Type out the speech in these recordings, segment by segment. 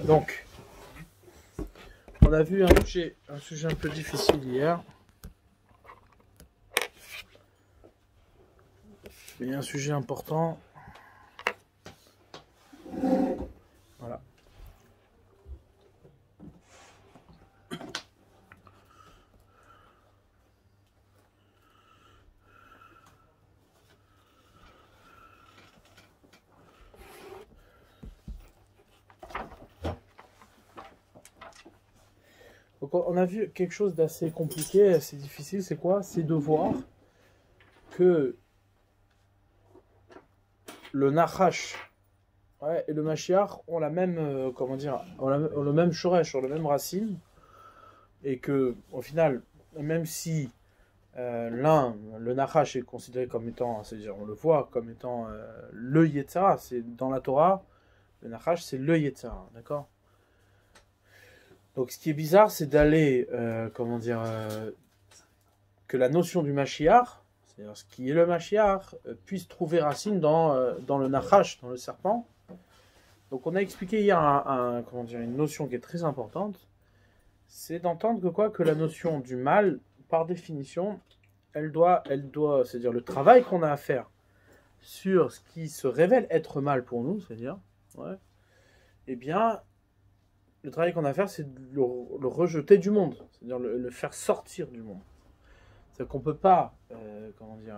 Donc, on a vu un sujet un peu difficile hier. Et un sujet important. Voilà. Donc on a vu quelque chose d'assez compliqué, assez difficile, c'est quoi? C'est de voir que le Nachash et le Mashiach ont la même, comment dire, ont le même shoresh, ont la même racine, et que au final, même si le Nachash est considéré comme étant, c'est-à-dire on le voit comme étant le Yetzara, c'est dans la Torah, le Nachash c'est le Yetzara, d'accord? Donc ce qui est bizarre, c'est d'aller, comment dire, que la notion du Mashiach, c'est-à-dire ce qui est le Mashiach, puisse trouver racine dans le Nachash, dans le serpent. Donc on a expliqué hier comment dire, une notion qui est très importante, c'est d'entendre que la notion du mal, par définition, elle doit, c'est-à-dire le travail qu'on a à faire sur ce qui se révèle être mal pour nous, c'est-à-dire, eh bien, le travail qu'on a à faire, c'est de le rejeter du monde, c'est-à-dire le faire sortir du monde. C'est-à-dire qu'on ne peut pas, comment dire,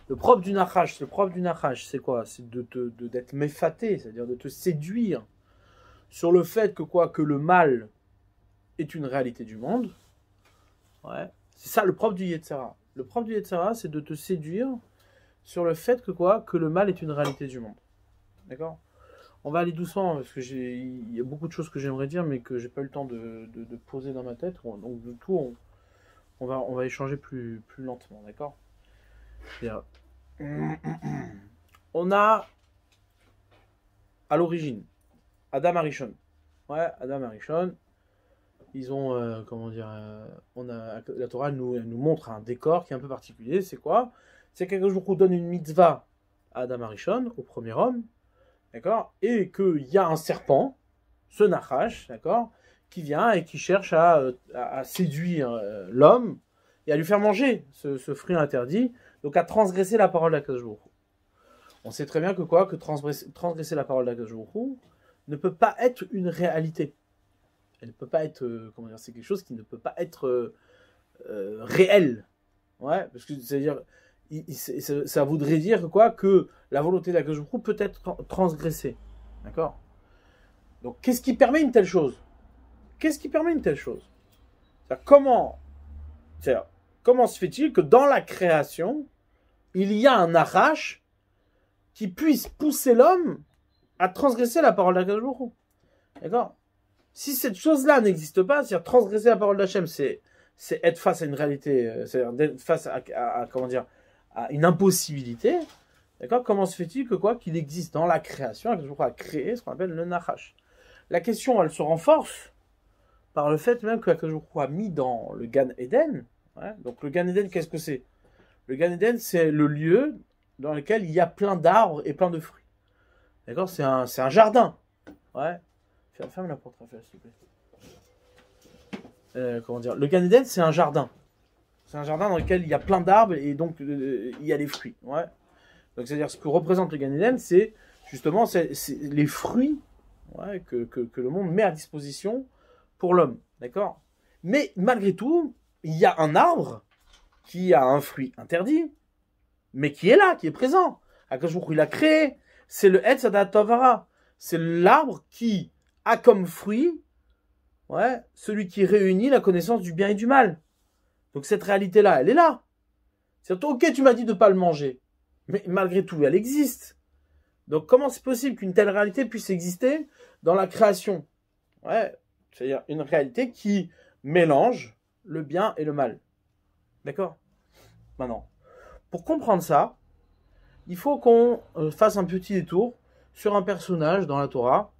le propre du Nachash, c'est quoi? C'est d'être méfaté, c'est-à-dire de te séduire sur le fait que le mal est une réalité du monde. C'est ça le propre du Yetzara. Le propre du Yetzara, c'est de te séduire sur le fait que le mal est une réalité du monde. D'accord? On va aller doucement, parce que il y a beaucoup de choses que j'aimerais dire, mais que j'ai pas eu le temps de poser dans ma tête. Donc du coup, on va échanger plus lentement, d'accord? On a, à l'origine, Adam Arishon. Adam Arishon. Ils ont, comment dire, la Torah nous montre un décor qui est un peu particulier. C'est quoi? C'est quelque chose qu'on donne une mitzvah à Adam Arishon, au premier homme, d'accord? Et qu'il y a un serpent, ce Nachash, d'accord, qui vient et qui cherche à séduire l'homme et à lui faire manger ce fruit interdit, donc à transgresser la parole d'Akadosh Baruch Hu. On sait très bien que transgresser la parole d'Akadosh Baruch Hu ne peut pas être une réalité. Elle ne peut pas être, comment dire, c'est quelque chose qui ne peut pas être réel. Parce que c'est-à-dire, ça voudrait dire que la volonté d'Akadosh Baruch Hu peut être transgressée. D'accord? Donc, qu'est-ce qui permet une telle chose? Comment se fait-il que dans la création, il y a un Nachash qui puisse pousser l'homme à transgresser la parole d'Akadosh Baruch Hu? D'accord? Si cette chose-là n'existe pas, c'est-à-dire transgresser la parole d'Hachem, c'est être face à une réalité, c'est-à-dire être face à comment dire, à une impossibilité, d'accord? Comment se fait-il qu'il existe dans la création, Akadosh Baruch Hu a créé ce qu'on appelle le Nachash? La question, elle se renforce par le fait même que Akadosh Baruch Hu a mis dans le Gan Eden. Donc le Gan Eden, qu'est-ce que c'est? Le Gan Eden, c'est le lieu dans lequel il y a plein d'arbres et plein de fruits. D'accord? C'est un jardin. Ferme la porte, Raphaël, s'il te plaît. Comment dire? Le Gan Eden, c'est un jardin. C'est un jardin dans lequel il y a plein d'arbres et donc il y a les fruits. Donc c'est-à-dire ce que représente le Gan Eden, c'est justement c'est les fruits que le monde met à disposition pour l'homme. D'accord? Mais malgré tout, il y a un arbre qui a un fruit interdit, mais qui est là, qui est présent. Akadosh Baruch Hu, il a créé. C'est le Etz Hadat Tovara. C'est l'arbre qui a comme fruit, celui qui réunit la connaissance du bien et du mal. Donc cette réalité-là, elle est là. C'est-à-dire, ok, tu m'as dit de ne pas le manger, mais malgré tout, elle existe. Donc comment c'est possible qu'une telle réalité puisse exister dans la création? C'est-à-dire une réalité qui mélange le bien et le mal. D'accord? Maintenant, pour comprendre ça, il faut qu'on fasse un petit détour sur un personnage dans la Torah,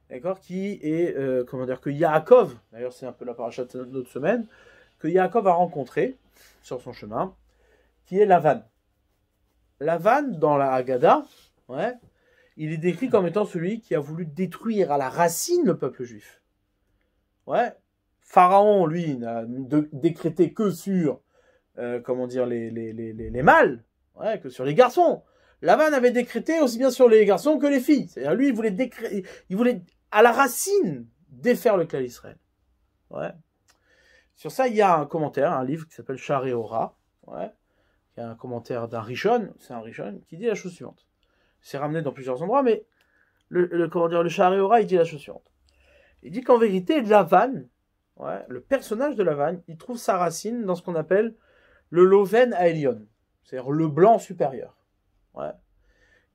d'accord, qui est, que Yaakov, d'ailleurs c'est un peu la paracha de notre semaine, que Yaakov a rencontré sur son chemin, qui est Lavan. Lavan, dans la Haggadah, il est décrit comme étant celui qui a voulu détruire à la racine le peuple juif. Ouais. Pharaon, lui, n'a décrété que sur, comment dire, les mâles, ouais, que sur les garçons. Lavan avait décrété aussi bien sur les garçons que les filles. C'est-à-dire, lui, il voulait à la racine défaire le clan Israël. Ouais. Sur ça, il y a un commentaire, un livre qui s'appelle Sha'arei Orah, ouais, qui a un commentaire d'un Rishon, c'est un Rishon, qui dit la chose suivante. C'est ramené dans plusieurs endroits, mais le Sha'arei Orah, il dit la chose suivante. Il dit qu'en vérité, Lavan, ouais, le personnage de Lavan, il trouve sa racine dans ce qu'on appelle le Loven Aelion, c'est-à-dire le blanc supérieur. Ouais.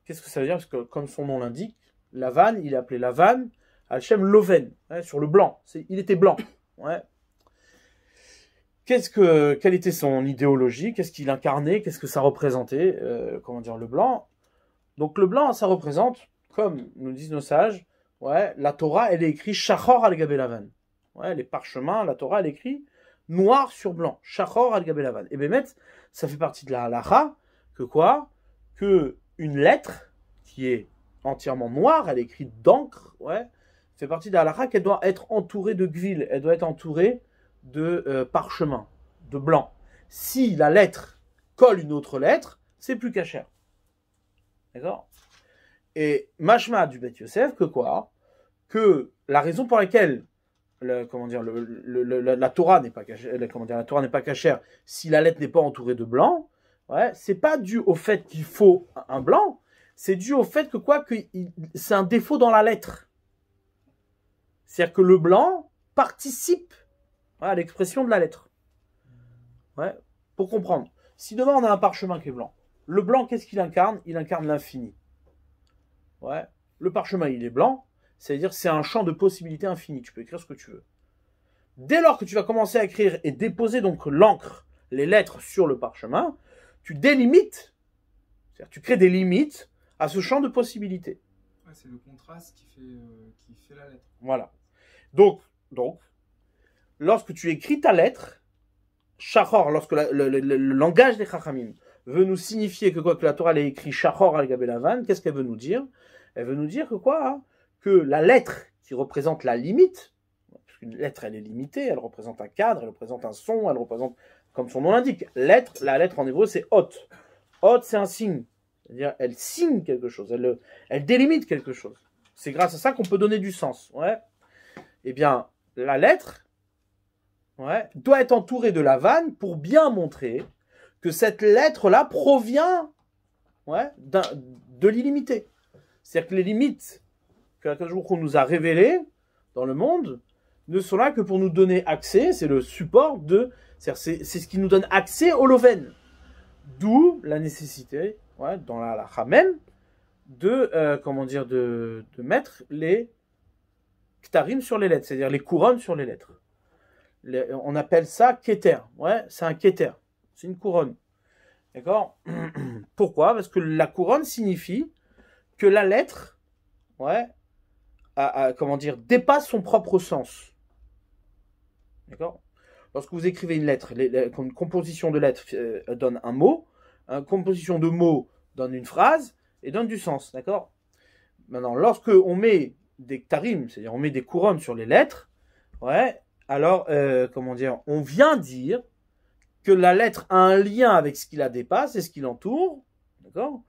Qu'est-ce que ça veut dire? Parce que, comme son nom l'indique, Lavan, il est appelé Lavan, Hachem Loven, ouais, sur le blanc. Il était blanc. Ouais. Quelle était son idéologie? Qu'est-ce qu'il incarnait? Qu'est-ce que ça représentait? Comment dire, le blanc? Donc le blanc, ça représente, comme nous disent nos sages, ouais, la Torah, elle est écrite Shachor al Gabé Lavan. Ouais, les parchemins, la Torah, elle est écrite noir sur blanc. Shachor al Gabé Lavan. Et Bémet, ça fait partie de la halacha, que quoi? Que une lettre qui est entièrement noire, elle est écrite d'encre, ouais, fait partie de la halacha qu'elle doit être entourée de gvil, elle doit être entourée de parchemin, de blanc. Si la lettre colle une autre lettre, c'est plus cachère. D'accord? Et mashma du Beth Yosef, que quoi? Que la raison pour laquelle la Torah n'est pas cachère, la Torah n'est pas cachère si la lettre n'est pas entourée de blanc, ouais, c'est pas dû au fait qu'il faut un blanc, c'est dû au fait que quoi, que c'est un défaut dans la lettre. C'est-à-dire que le blanc participe, ouais, à l'expression de la lettre. Ouais, pour comprendre. Si demain on a un parchemin qui est blanc, le blanc, qu'est-ce qu'il incarne? Il incarne l'infini. Ouais, le parchemin, il est blanc, c'est-à-dire c'est un champ de possibilités infini. Tu peux écrire ce que tu veux. Dès lors que tu vas commencer à écrire et déposer donc l'encre, les lettres sur le parchemin, tu délimites, c'est-à-dire tu crées des limites à ce champ de possibilités. Ouais, c'est le contraste qui fait la lettre. Voilà. Donc, lorsque tu écris ta lettre, Shachor, lorsque le langage des Chachamim veut nous signifier que quoi, que la Torah elle est écrite Shachor al Gabé Lavan, qu'est-ce qu'elle veut nous dire? Elle veut nous dire que quoi, hein, que la lettre qui représente la limite, parce qu'une lettre elle est limitée, elle représente un cadre, elle représente un son, elle représente, comme son nom l'indique, la lettre en hébreu c'est hot. Hot c'est un signe, c'est-à-dire elle signe quelque chose, elle délimite quelque chose. C'est grâce à ça qu'on peut donner du sens. Ouais. Eh bien, la lettre, ouais, doit être entourée de la vanne pour bien montrer que cette lettre-là provient, ouais, de l'illimité. C'est-à-dire que les limites que la Kadosh nous a révélées dans le monde ne sont là que pour nous donner accès, c'est le support c'est ce qui nous donne accès au Loven. D'où la nécessité, ouais, dans la halakha même, de mettre les ktarim sur les lettres, c'est-à-dire les couronnes sur les lettres. On appelle ça keter, ouais, c'est un keter, c'est une couronne. D'accord? Pourquoi? Parce que la couronne signifie que la lettre, ouais, dépasse son propre sens. D'accord? Lorsque vous écrivez une lettre, une composition de lettres donne un mot, une composition de mots donne une phrase et donne du sens. D'accord? Maintenant, lorsque on met des ktarim, c'est-à-dire on met des couronnes sur les lettres, ouais, alors, on vient dire que la lettre a un lien avec ce qui la dépasse et ce qui l'entoure, d'accord?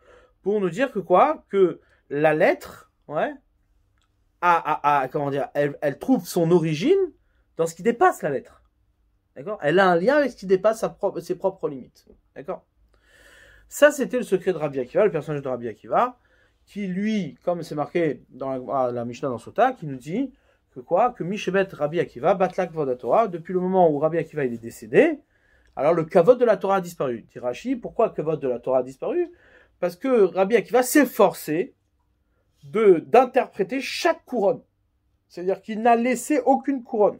Pour nous dire que quoi? Que la lettre, ouais, elle trouve son origine dans ce qui dépasse la lettre. D'accord? Elle a un lien avec ce qui dépasse ses propres limites. D'accord? Ça, c'était le secret de Rabbi Akiva, le personnage de Rabbi Akiva, qui lui, comme c'est marqué dans la Mishnah dans Sota, qui nous dit que quoi? Que Mishebet Rabbi Akiva, Batlak Kavod Torah, depuis le moment où Rabbi Akiva il est décédé, alors le Kavod de la Torah a disparu. Dit Rashi, pourquoi le Kavod de la Torah a disparu? Parce que Rabbi Akiva s'est forcé d'interpréter chaque couronne. C'est-à-dire qu'il n'a laissé aucune couronne.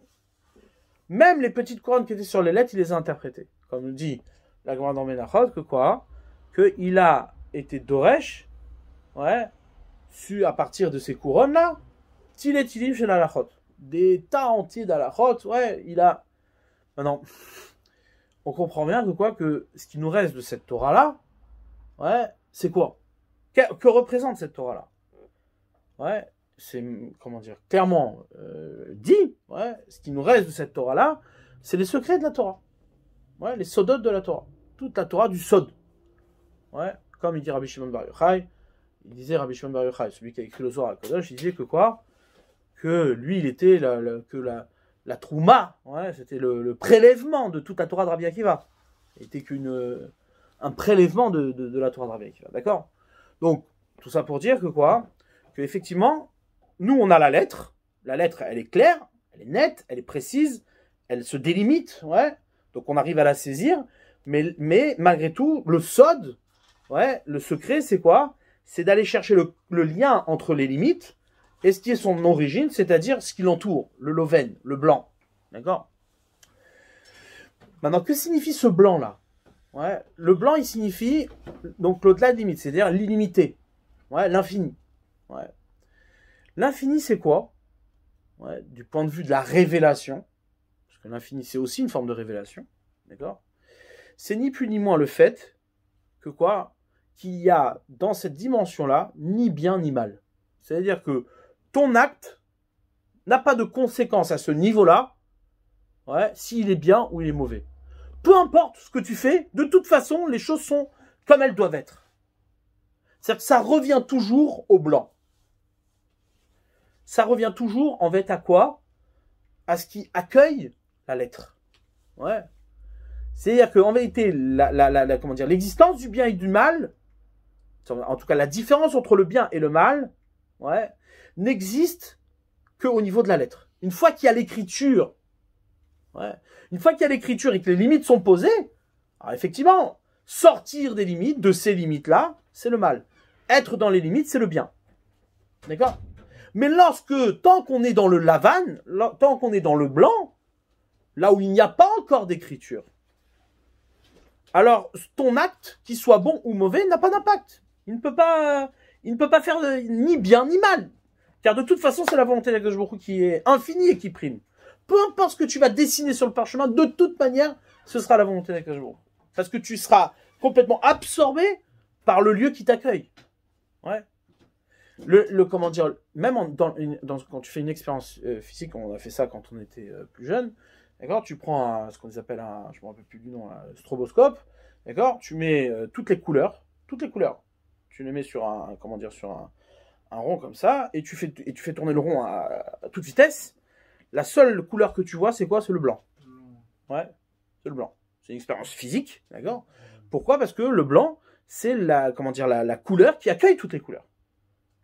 Même les petites couronnes qui étaient sur les lettres, il les a interprétées. Comme nous dit la Gemara dans Menachot, que quoi? Qu'il a été Doresh, ouais, à partir de ces couronnes-là, Tilim chez l'Alachot. Des tas entiers d'Alachot, ouais, il a... Maintenant, on comprend bien que quoi? Que ce qui nous reste de cette Torah-là, ouais, c'est quoi? Que représente cette Torah-là? ouais, c'est, comment dire, clairement dit, ouais, ce qui nous reste de cette Torah-là, c'est les secrets de la Torah. Ouais, les sodot de la Torah. Toute la Torah du sod. Ouais, comme il dit Rabbi Shimon Bar Yochai, il disait Rabbi Shimon Bar Yochai, celui qui a écrit le Zohar à Kodesh, il disait que quoi? Que lui, il était la trouma, ouais, c'était le prélèvement de toute la Torah de Rabbi Akiva. Il était un prélèvement de la Torah de Rabbi Akiva, d'accord? Donc, tout ça pour dire que quoi? Que effectivement, nous, on a la lettre, elle est claire, elle est nette, elle est précise, elle se délimite, ouais, donc on arrive à la saisir, mais malgré tout, le sod, ouais, le secret, c'est quoi? C'est d'aller chercher le lien entre les limites et ce qui est son origine, c'est-à-dire ce qui l'entoure, le loven, le blanc. D'accord? Maintenant, que signifie ce blanc-là? Ouais, le blanc, il signifie donc l'au-delà de limite, c'est-à-dire l'illimité. Ouais, l'infini. Ouais. L'infini, c'est quoi? Ouais, du point de vue de la révélation, parce que l'infini, c'est aussi une forme de révélation. D'accord? C'est ni plus ni moins le fait que quoi? Qu'il y a dans cette dimension-là ni bien ni mal. C'est-à-dire que ton acte n'a pas de conséquences à ce niveau-là, ouais, s'il est bien ou il est mauvais. Peu importe ce que tu fais, de toute façon, les choses sont comme elles doivent être. C'est-à-dire que ça revient toujours au blanc. Ça revient toujours, en fait, à quoi? À ce qui accueille la lettre. Ouais. C'est-à-dire qu'en vérité, comment dire, l'existence du bien et du mal, en tout cas la différence entre le bien et le mal, ouais, n'existe qu'au niveau de la lettre. Une fois qu'il y a l'écriture, ouais, une fois qu'il y a l'écriture et que les limites sont posées, alors effectivement, sortir des limites, de ces limites-là, c'est le mal. Être dans les limites, c'est le bien. D'accord? Mais tant qu'on est dans le lavan, tant qu'on est dans le blanc, là où il n'y a pas encore d'écriture, alors ton acte, qu'il soit bon ou mauvais, n'a pas d'impact. Il ne peut pas faire ni bien ni mal. Car de toute façon, c'est la volonté d'Akadosh Baruch Hu qui est infinie et qui prime. Peu importe ce que tu vas dessiner sur le parchemin, de toute manière, ce sera la volonté d'Akadosh Baruch Hu. Parce que tu seras complètement absorbé par le lieu qui t'accueille. Ouais. Comment dire, même quand tu fais une expérience physique, on a fait ça quand on était plus jeune, d'accord, tu prends ce qu'on appelle je me rappelle plus du nom, un stroboscope, d'accord, tu mets toutes les couleurs, tu les mets sur un rond comme ça, et tu fais tourner le rond à toute vitesse. La seule couleur que tu vois, c'est quoi? C'est le blanc. Ouais, c'est le blanc. C'est une expérience physique, d'accord. Pourquoi? Parce que le blanc, c'est la couleur qui accueille toutes les couleurs.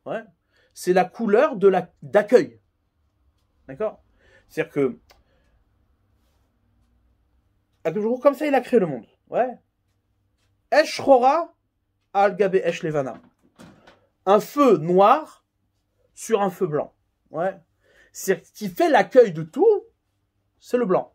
Ouais. C'est la couleur d'accueil. D'accord? C'est-à-dire que comme ça, il a créé le monde. Ouais. Esh Chora al gabe Esh Levana. Un feu noir sur un feu blanc. Ouais. C'est ce qui fait l'accueil de tout, c'est le blanc.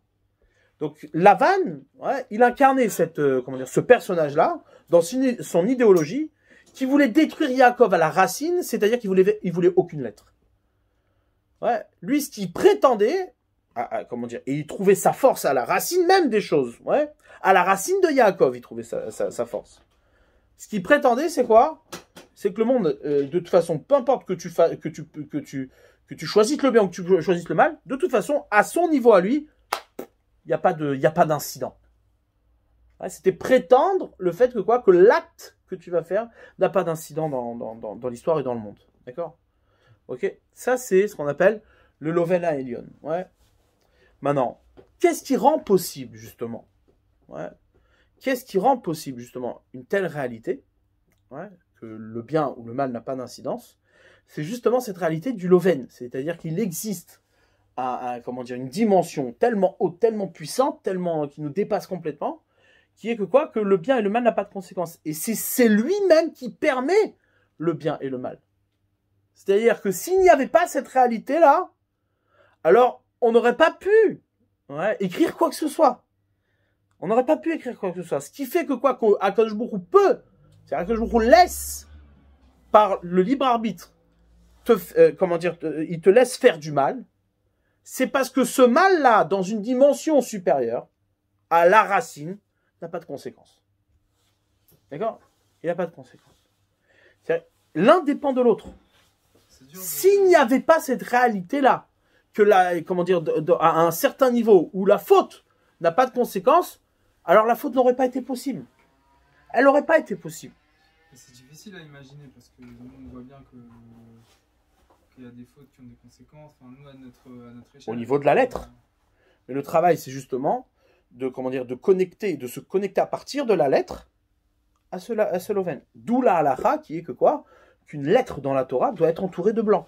Donc Lavan, ouais, il incarnait ce personnage-là dans son idéologie qui voulait détruire Yaakov à la racine, c'est-à-dire qu'il voulait aucune lettre. Ouais. Lui, ce qu'il prétendait, et il trouvait sa force à la racine même des choses, ouais. À la racine de Yaakov, il trouvait sa force. Ce qu'il prétendait, c'est quoi? C'est que le monde, de toute façon, peu importe que tu choisisses le bien ou que tu choisisses le mal, de toute façon, à son niveau à lui, il n'y a pas d'incident. Ouais, c'était prétendre le fait que l'acte que tu vas faire n'a pas d'incident dans l'histoire et dans le monde. D'accord? Ok? Ça, c'est ce qu'on appelle le Lovena Elion. Ouais. Maintenant, qu'est-ce qui rend possible, justement? Ouais. Qu'est-ce qui rend possible, justement, une telle réalité? Ouais, que le bien ou le mal n'a pas d'incidence? C'est justement cette réalité du Loven. C'est-à-dire qu'il existe une dimension tellement haute, tellement puissante, qui nous dépasse complètement, qui est que le bien et le mal n'a pas de conséquences. Et c'est lui-même qui permet le bien et le mal. C'est-à-dire que s'il n'y avait pas cette réalité-là, alors on n'aurait pas pu écrire quoi que ce soit. On n'aurait pas pu écrire quoi que ce soit. Ce qui fait qu'Akadosh Baruch Hu peut, c'est-à-dire qu'Akadosh Baruch Hu laisse, par le libre arbitre, il te laisse faire du mal, c'est parce que ce mal-là, dans une dimension supérieure, à la racine, n'a pas de conséquences. D'accord? Il n'a pas de conséquences. L'un dépend de l'autre. C'est dur S'il n'y avait pas cette réalité-là, que la, comment dire, à un certain niveau où la faute n'a pas de conséquences, alors la faute n'aurait pas été possible. Elle n'aurait pas été possible. C'est difficile à imaginer parce que nous, on voit bien qu'il y a des fautes qui ont des conséquences. Enfin, nous, à notre échelle. Au niveau de la lettre. Mais le travail, c'est justement de, comment dire, de se connecter à partir de la lettre à ce loven. D'où la halakha qui est que quoi? Qu'une lettre dans la Torah doit être entourée de blanc.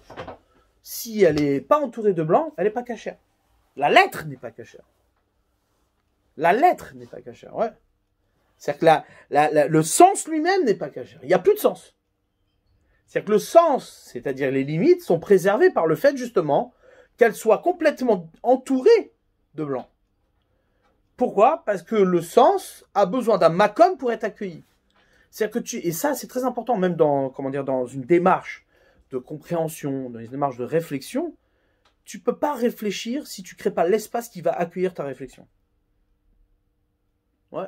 Si elle n'est pas entourée de blanc, elle n'est pas cachère. La lettre n'est pas cachère. La lettre n'est pas cachère, ouais. C'est-à-dire que le sens lui-même n'est pas cachère. Il n'y a plus de sens. C'est-à-dire que le sens, c'est-à-dire les limites, sont préservées par le fait justement qu'elles soient complètement entourées de blanc. Pourquoi? Parce que le sens a besoin d'un makom pour être accueilli. C'est-à-dire que et ça c'est très important, même dans, comment dire, dans une démarche de compréhension, dans une démarche de réflexion, tu peux pas réfléchir si tu crées pas l'espace qui va accueillir ta réflexion. Ouais.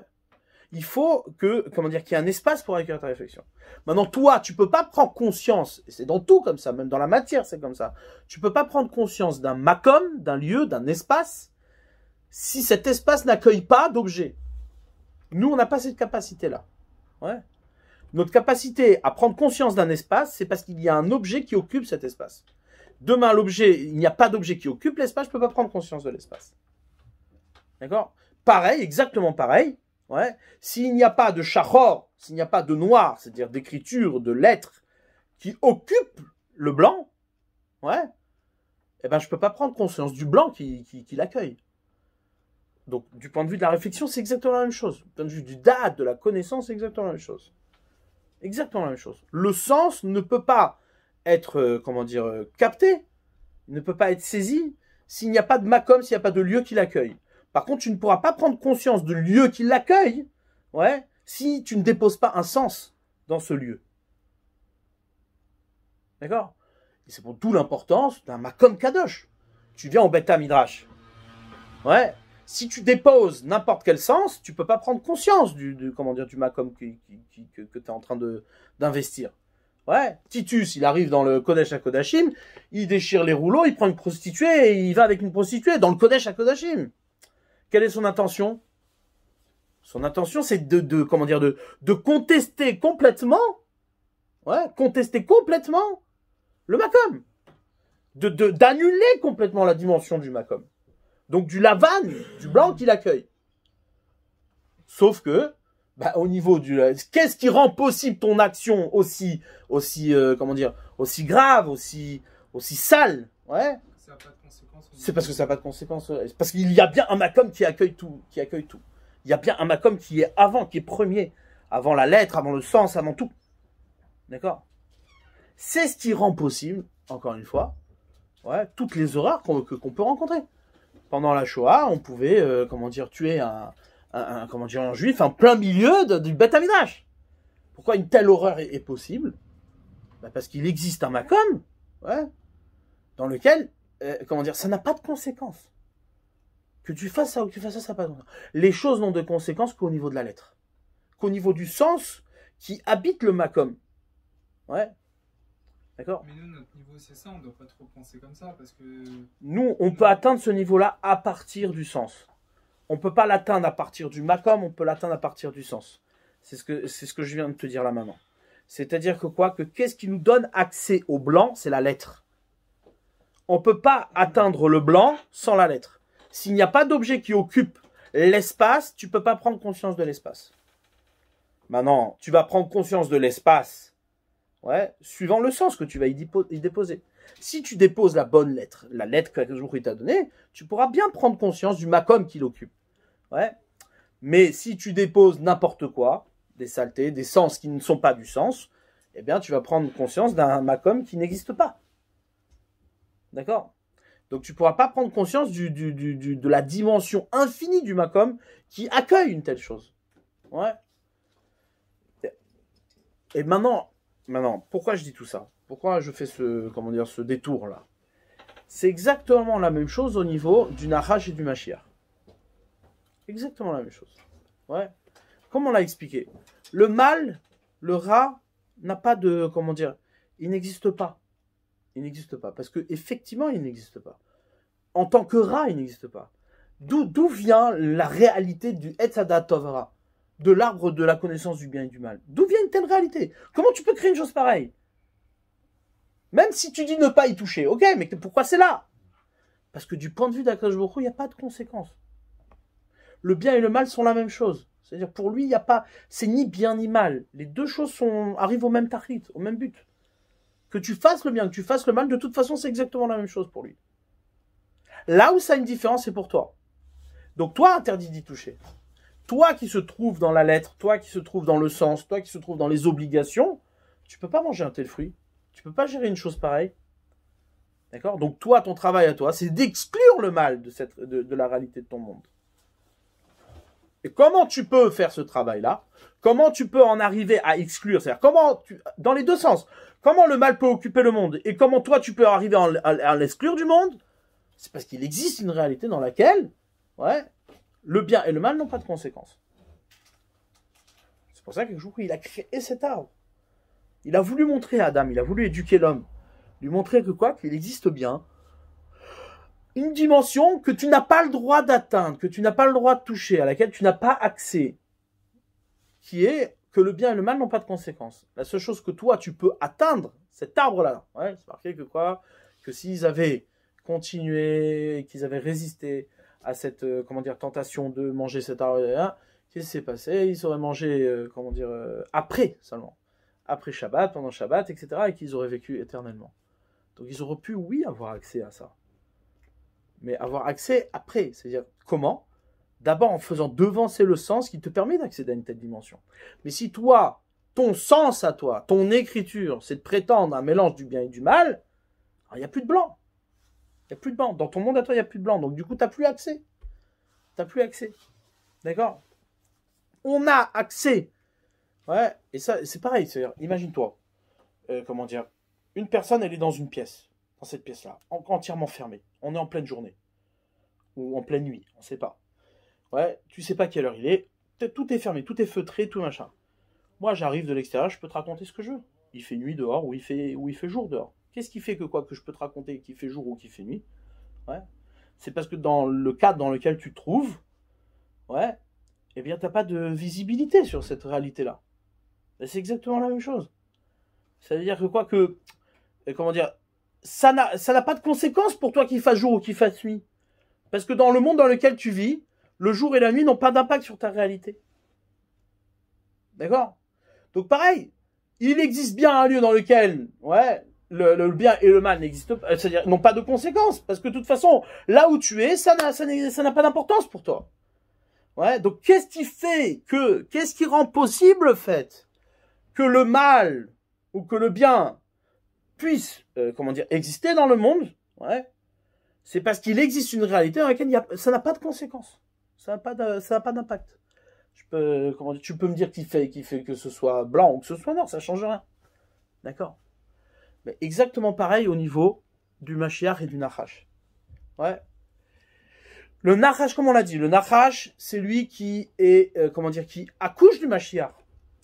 Il faut que, comment dire, qu'il y ait un espace pour accueillir ta réflexion. Maintenant, toi, tu peux pas prendre conscience, et c'est dans tout comme ça, même dans la matière, c'est comme ça. Tu peux pas prendre conscience d'un makom, d'un lieu, d'un espace, si cet espace n'accueille pas d'objet. Nous, on n'a pas cette capacité-là. Ouais. Notre capacité à prendre conscience d'un espace, c'est parce qu'il y a un objet qui occupe cet espace. Demain, il n'y a pas d'objet qui occupe l'espace, je ne peux pas prendre conscience de l'espace. D'accord? Pareil, exactement pareil. Ouais. S'il n'y a pas de shachor, s'il n'y a pas de noir, c'est-à-dire d'écriture, de lettres, qui occupe le blanc, ouais, eh ben, je ne peux pas prendre conscience du blanc qui l'accueille. Donc, du point de vue de la réflexion, c'est exactement la même chose. Du point de vue du date, de la connaissance, c'est exactement la même chose. Exactement la même chose. Le sens ne peut pas être, comment dire, capté, ne peut pas être saisi s'il n'y a pas de makom, s'il n'y a pas de lieu qui l'accueille. Par contre, tu ne pourras pas prendre conscience du lieu qui l'accueille, ouais, si tu ne déposes pas un sens dans ce lieu. D'accord? Et c'est pour tout l'importance d'un makom kadosh. Tu viens au Beth Midrash. Ouais. Si tu déposes n'importe quel sens, tu peux pas prendre conscience du makom que tu es en train d'investir. Ouais. Titus, il arrive dans le Kodesh HaKodashim, il déchire les rouleaux, il prend une prostituée et il va avec une prostituée dans le Kodesh HaKodashim. Quelle est son intention? Son intention, c'est de contester complètement, ouais, contester complètement le makom. D'annuler complètement la dimension du makom. Donc du lavan, du blanc qui l'accueille. Sauf que, bah, au niveau qu'est-ce qui rend possible ton action aussi grave, aussi sale, ouais. Ça n'a pas de conséquences. C'est parce que ça n'a pas de conséquences. Parce qu'il y a bien un makom qui accueille tout, Il y a bien un makom qui est avant, qui est premier, avant la lettre, avant le sens, avant tout. D'accord? C'est ce qui rend possible, encore une fois, ouais, toutes les horreurs qu'on peut rencontrer. Pendant la Shoah, on pouvait, tuer un juif en plein milieu du Beth Midrash. Pourquoi une telle horreur est possible? Bah parce qu'il existe un makom, ouais, dans lequel, ça n'a pas de conséquences. Que tu fasses ça ou que tu fasses ça, ça n'a pas de conséquences. Les choses n'ont de conséquences qu'au niveau de la lettre. Qu'au niveau du sens qui habite le makom. Ouais. D'accord? Mais nous, notre niveau, c'est ça, on ne doit pas trop penser comme ça, parce que... Nous, on peut atteindre ce niveau-là à partir du sens. On ne peut pas l'atteindre à partir du makom, on peut l'atteindre à partir du sens. C'est ce que je viens de te dire là maintenant. C'est-à-dire que qu'est-ce qui nous donne accès au blanc? C'est la lettre. On ne peut pas atteindre le blanc sans la lettre. S'il n'y a pas d'objet qui occupe l'espace, tu ne peux pas prendre conscience de l'espace. Maintenant, tu vas prendre conscience de l'espace, ouais, suivant le sens que tu vas y déposer. Si tu déposes la bonne lettre, la lettre que Akadosh t'a donnée, tu pourras bien prendre conscience du makom qui l'occupe. Ouais. Mais si tu déposes n'importe quoi, des saletés, des sens qui ne sont pas du sens, eh bien tu vas prendre conscience d'un makom qui n'existe pas. D'accord? Donc tu ne pourras pas prendre conscience de la dimension infinie du makom qui accueille une telle chose. Ouais. Et maintenant, pourquoi je dis tout ça? Pourquoi je fais ce détour-là? C'est exactement la même chose au niveau du Nachash et du Mashiach. Exactement la même chose. Ouais. Comme on l'a expliqué. Le mal, le rat, n'a pas de, il n'existe pas. Il n'existe pas. Parce que effectivement, il n'existe pas. En tant que Ra, il n'existe pas. D'où vient la réalité du Etzadat Tovra, de l'arbre de la connaissance du bien et du mal? D'où vient une telle réalité? Comment tu peux créer une chose pareille? Même si tu dis ne pas y toucher, ok, mais pourquoi c'est là? Parce que du point de vue d'Akadosh Baruch Hu, il n'y a pas de conséquences. Le bien et le mal sont la même chose. C'est-à-dire pour lui, il n'y a pas, c'est ni bien ni mal. Les deux choses arrivent au même tachlit, au même but. Que tu fasses le bien, que tu fasses le mal, de toute façon, c'est exactement la même chose pour lui. Là où ça a une différence, c'est pour toi. Donc toi, interdit d'y toucher. Toi qui se trouve dans la lettre, toi qui se trouve dans le sens, toi qui se trouve dans les obligations, tu peux pas manger un tel fruit. Tu peux pas gérer une chose pareille. D'accord? Donc toi, ton travail à toi, c'est d'exclure le mal de la réalité de ton monde. Et comment tu peux faire ce travail-là? Comment tu peux en arriver à exclure? C'est-à-dire, dans les deux sens, comment le mal peut occuper le monde et comment toi tu peux arriver à l'exclure du monde? C'est parce qu'il existe une réalité dans laquelle, le bien et le mal n'ont pas de conséquences. C'est pour ça que il a créé cet arbre. Il a voulu montrer à Adam, il a voulu éduquer l'homme, lui montrer qu'il existe bien une dimension que tu n'as pas le droit d'atteindre, que tu n'as pas le droit de toucher, à laquelle tu n'as pas accès, qui est que le bien et le mal n'ont pas de conséquences. La seule chose que toi, tu peux atteindre, cet arbre-là, c'est marqué que s'ils avaient continué, qu'ils avaient résisté à cette, tentation de manger cet arbre-là, qu'est-ce qui s'est passé? Ils auraient mangé, après seulement. Après Shabbat, pendant Shabbat, etc., et qu'ils auraient vécu éternellement. Donc ils auraient pu, oui, avoir accès à ça. Mais avoir accès après, c'est-à-dire comment? D'abord en faisant devancer le sens qui te permet d'accéder à une telle dimension. Mais si toi, ton sens à toi, ton écriture, c'est de prétendre un mélange du bien et du mal, il n'y a plus de blanc. Il n'y a plus de blanc. Dans ton monde à toi, il n'y a plus de blanc. Donc du coup, tu n'as plus accès. Tu n'as plus accès. D'accord? On a accès. Ouais, et ça, c'est pareil. C'est-à-dire, imagine-toi, une personne, elle est dans une pièce. Dans cette pièce-là, entièrement fermée. On est en pleine journée. Ou en pleine nuit, on ne sait pas. Ouais, tu sais pas quelle heure il est. Tout est fermé, tout est feutré, tout machin. Moi, j'arrive de l'extérieur, je peux te raconter ce que je veux. Il fait nuit dehors ou il fait jour dehors. Qu'est-ce qui fait que je peux te raconter qu'il fait jour ou qu'il fait nuit? Ouais. C'est parce que dans le cadre dans lequel tu te trouves, eh bien, t'as pas de visibilité sur cette réalité-là. Et c'est exactement la même chose. C'est-à-dire ça n'a pas de conséquence pour toi qu'il fasse jour ou qu'il fasse nuit. Parce que dans le monde dans lequel tu vis, le jour et la nuit n'ont pas d'impact sur ta réalité. D'accord? Donc pareil, il existe bien un lieu dans lequel, le bien et le mal n'existent pas, c'est-à-dire n'ont pas de conséquences. Parce que de toute façon, là où tu es, ça n'a pas d'importance pour toi. Donc qu'est-ce qui rend possible le fait que le mal ou que le bien puisse, exister dans le monde, c'est parce qu'il existe une réalité dans laquelle ça n'a pas de conséquences. Ça n'a pas d'impact. Tu peux me dire qu'il fait que ce soit blanc ou que ce soit noir, ça ne change rien. D'accord? Mais exactement pareil au niveau du Mashiach et du Nachash. Le Nachash, comme on l'a dit, le Nachash, c'est lui qui est, qui accouche du Mashiach.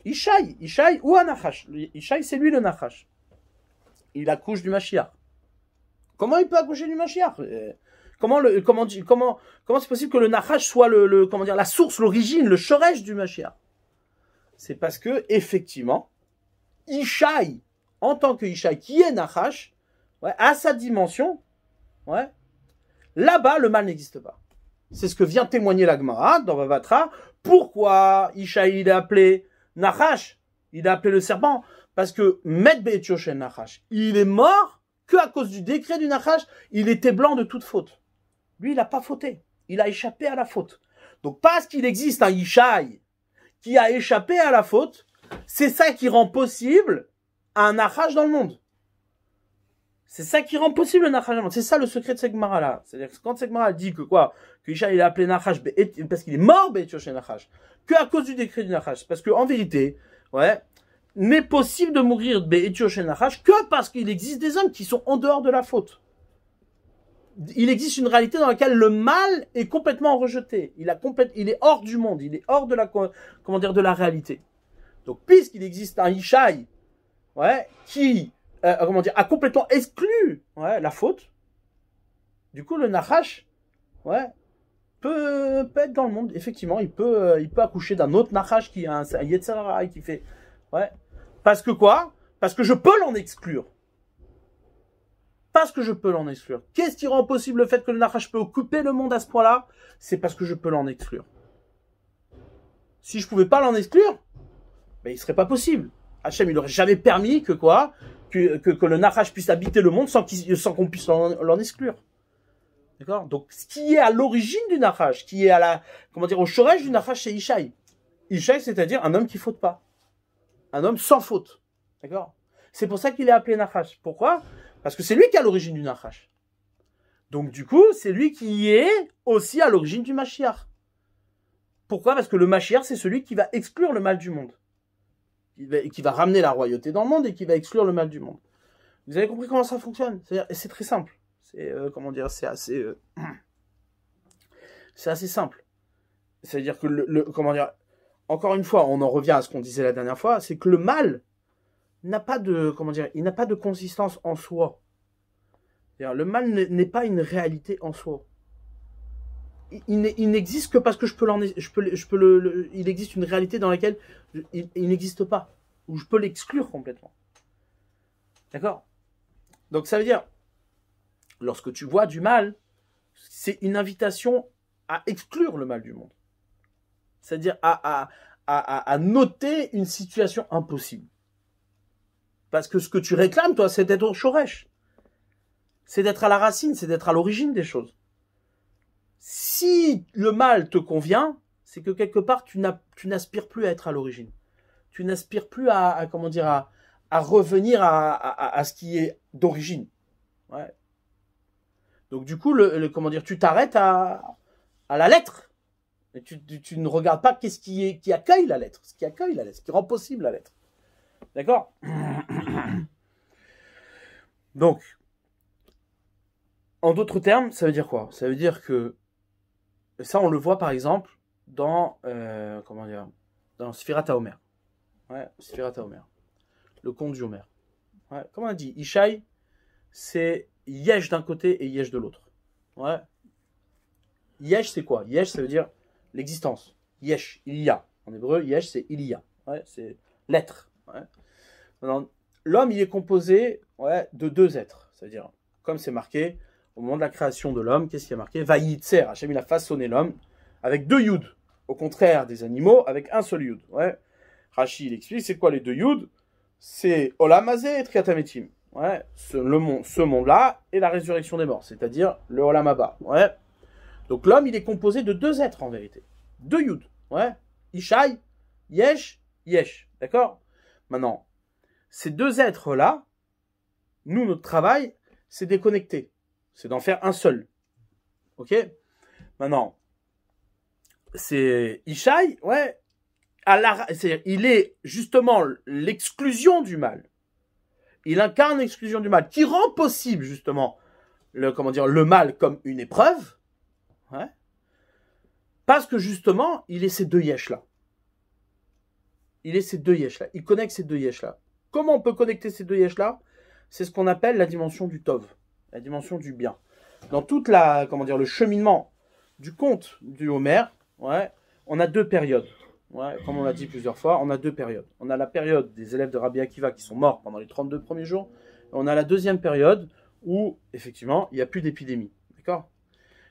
Ishaï ou un Nachash. Ishaï, c'est lui le Nachash. Il accouche du Mashiach. Comment il peut accoucher du Mashiach? Comment c'est possible que le Nachash soit la source, l'origine, le shoresh du Mashiach? C'est parce que, effectivement, Ishaï, en tant que Ishaï, qui est Nachash, à sa dimension, là-bas, le mal n'existe pas. C'est ce que vient témoigner la Gemara dans Vavatra. Pourquoi Ishaï, il est appelé Nachash? Il a appelé le serpent? Parce que Met Be'et Yoshen Nachash, il est mort que à cause du décret du Nachash, il était blanc de toute faute. Lui, il n'a pas fauté. Il a échappé à la faute. Donc, parce qu'il existe un Ishaï qui a échappé à la faute, c'est ça qui rend possible un Nachash dans le monde. C'est ça qui rend possible le Nachash dans le monde. C'est ça le secret de cette Gemara-là. C'est-à-dire que quand cette Gemara dit que Ishaï, il a appelé Nachash parce qu'il est mort Be'et Yoshen Nachash, que à cause du décret du Nachash. Parce qu'en vérité, n'est possible de mourir Be'et Yoshen Nachash que parce qu'il existe des hommes qui sont en dehors de la faute. Il existe une réalité dans laquelle le mal est complètement rejeté. Il est hors du monde. Il est hors de la réalité. Donc, puisqu'il existe un Ishaï, qui comment dire, a complètement exclu la faute, du coup, le Nachash, peut être dans le monde. Effectivement, il peut accoucher d'un autre Nachash qui a un Yetzer Hara et qui fait, parce que quoi? Parce que je peux l'en exclure. Parce que je peux l'en exclure. Qu'est-ce qui rend possible le fait que le Nachash peut occuper le monde à ce point-là? C'est parce que je peux l'en exclure. Si je pouvais pas l'en exclure, ben, il serait pas possible. Hachem, il aurait jamais permis que le Nachash puisse habiter le monde sans qu'on puisse l'en exclure. D'accord? Donc, ce qui est à l'origine du Nachash, qui est au shoresh du Nachash, c'est Ishaï. Ishaï, c'est-à-dire un homme qui faute pas. Un homme sans faute. D'accord? C'est pour ça qu'il est appelé Nachash. Pourquoi? Parce que c'est lui qui est à l'origine du Nachash. Donc, du coup, c'est lui qui est aussi à l'origine du Mashiach. Pourquoi? Parce que le Mashiach, c'est celui qui va exclure le mal du monde. Qui va ramener la royauté dans le monde et qui va exclure le mal du monde. Vous avez compris comment ça fonctionne? C'est très simple. C'est c'est assez simple. C'est-à-dire que encore une fois, on en revient à ce qu'on disait la dernière fois, c'est que le mal n'a pas de il n'a pas de consistance en soi. C'est-à-dire, le mal n'est pas une réalité en soi. Il n'existe que parce que il existe une réalité dans laquelle il n'existe pas, où je peux l'exclure complètement. D'accord? Donc ça veut dire, lorsque tu vois du mal, c'est une invitation à exclure le mal du monde. C'est-à-dire à noter une situation impossible. Parce que ce que tu réclames, toi, c'est d'être au shoresh. C'est d'être à la racine, c'est d'être à l'origine des choses. Si le mal te convient, c'est que quelque part, tu n'aspires plus à être à l'origine. Tu n'aspires plus à revenir à ce qui est d'origine. Ouais. Donc du coup, tu t'arrêtes à la lettre. Et tu ne regardes pas qu'est-ce qui accueille la lettre, ce qui rend possible la lettre. D'accord? Donc, en d'autres termes, ça veut dire quoi? Ça veut dire que ça, on le voit par exemple dans Sfirat HaOmer. Ouais, Sfirat HaOmer. Le conte du Homer. Ouais, comme on a dit, Ishaï, c'est Yesh d'un côté et Yesh de l'autre. Ouais. Yesh, c'est quoi? Yesh, ça veut dire l'existence. Yesh, il y a. En hébreu, Yesh, c'est il y a. Ouais, c'est l'être. Ouais. L'homme, il est composé de deux êtres. C'est-à-dire, comme c'est marqué, au moment de la création de l'homme, qu'est-ce qui a marqué? Vayitzer, Hachem, il a façonné l'homme avec deux yud. Au contraire des animaux, avec un seul yud. Ouais. Rashi, il explique, c'est quoi les deux yud? C'est Olam Hazeh et Triatametim. Ouais. Ce monde-là et la résurrection des morts. C'est-à-dire le Olam Haba. Ouais. Donc l'homme, il est composé de deux êtres en vérité. Deux yud. Ouais. Ishaï, Yesh, Yesh. D'accord? Maintenant, ces deux êtres-là, nous, notre travail, c'est déconnecter. C'est d'en faire un seul. Ok? Maintenant, c'est Ishaï, il est justement l'exclusion du mal. Il incarne l'exclusion du mal, qui rend possible justement le mal comme une épreuve. Ouais. Parce que justement, il est ces deux yesh-là. Il connecte ces deux yesh-là. Comment on peut connecter ces deux yesh-là? C'est ce qu'on appelle la dimension du tov, la dimension du bien. Dans toute le cheminement du conte du Homer, on a deux périodes. Ouais, comme on l'a dit plusieurs fois, on a deux périodes. On a la période des élèves de Rabbi Akiva qui sont morts pendant les 32 premiers jours. Et on a la deuxième période où, effectivement, il n'y a plus d'épidémie. D'accord?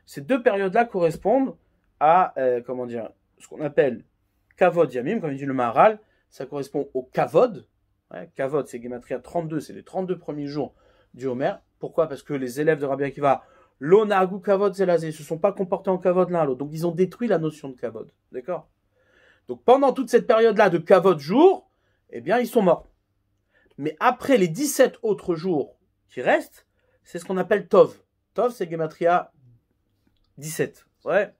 Ces deux périodes-là correspondent à, ce qu'on appelle Kavod Yamim, comme dit le Maharal. Ça correspond au Kavod. Ouais, Kavod, c'est Gematria 32, c'est les 32 premiers jours du Homer. Pourquoi? Parce que les élèves de Rabbi Akiva, l'Onagu Kavod Zelazé, se sont pas comportés en Kavod l'un à l'autre. Donc ils ont détruit la notion de Kavod. D'accord? Donc pendant toute cette période-là de Kavod jour, eh bien ils sont morts. Mais après les 17 autres jours qui restent, c'est ce qu'on appelle Tov. Tov, c'est Gematria 17. Ouais.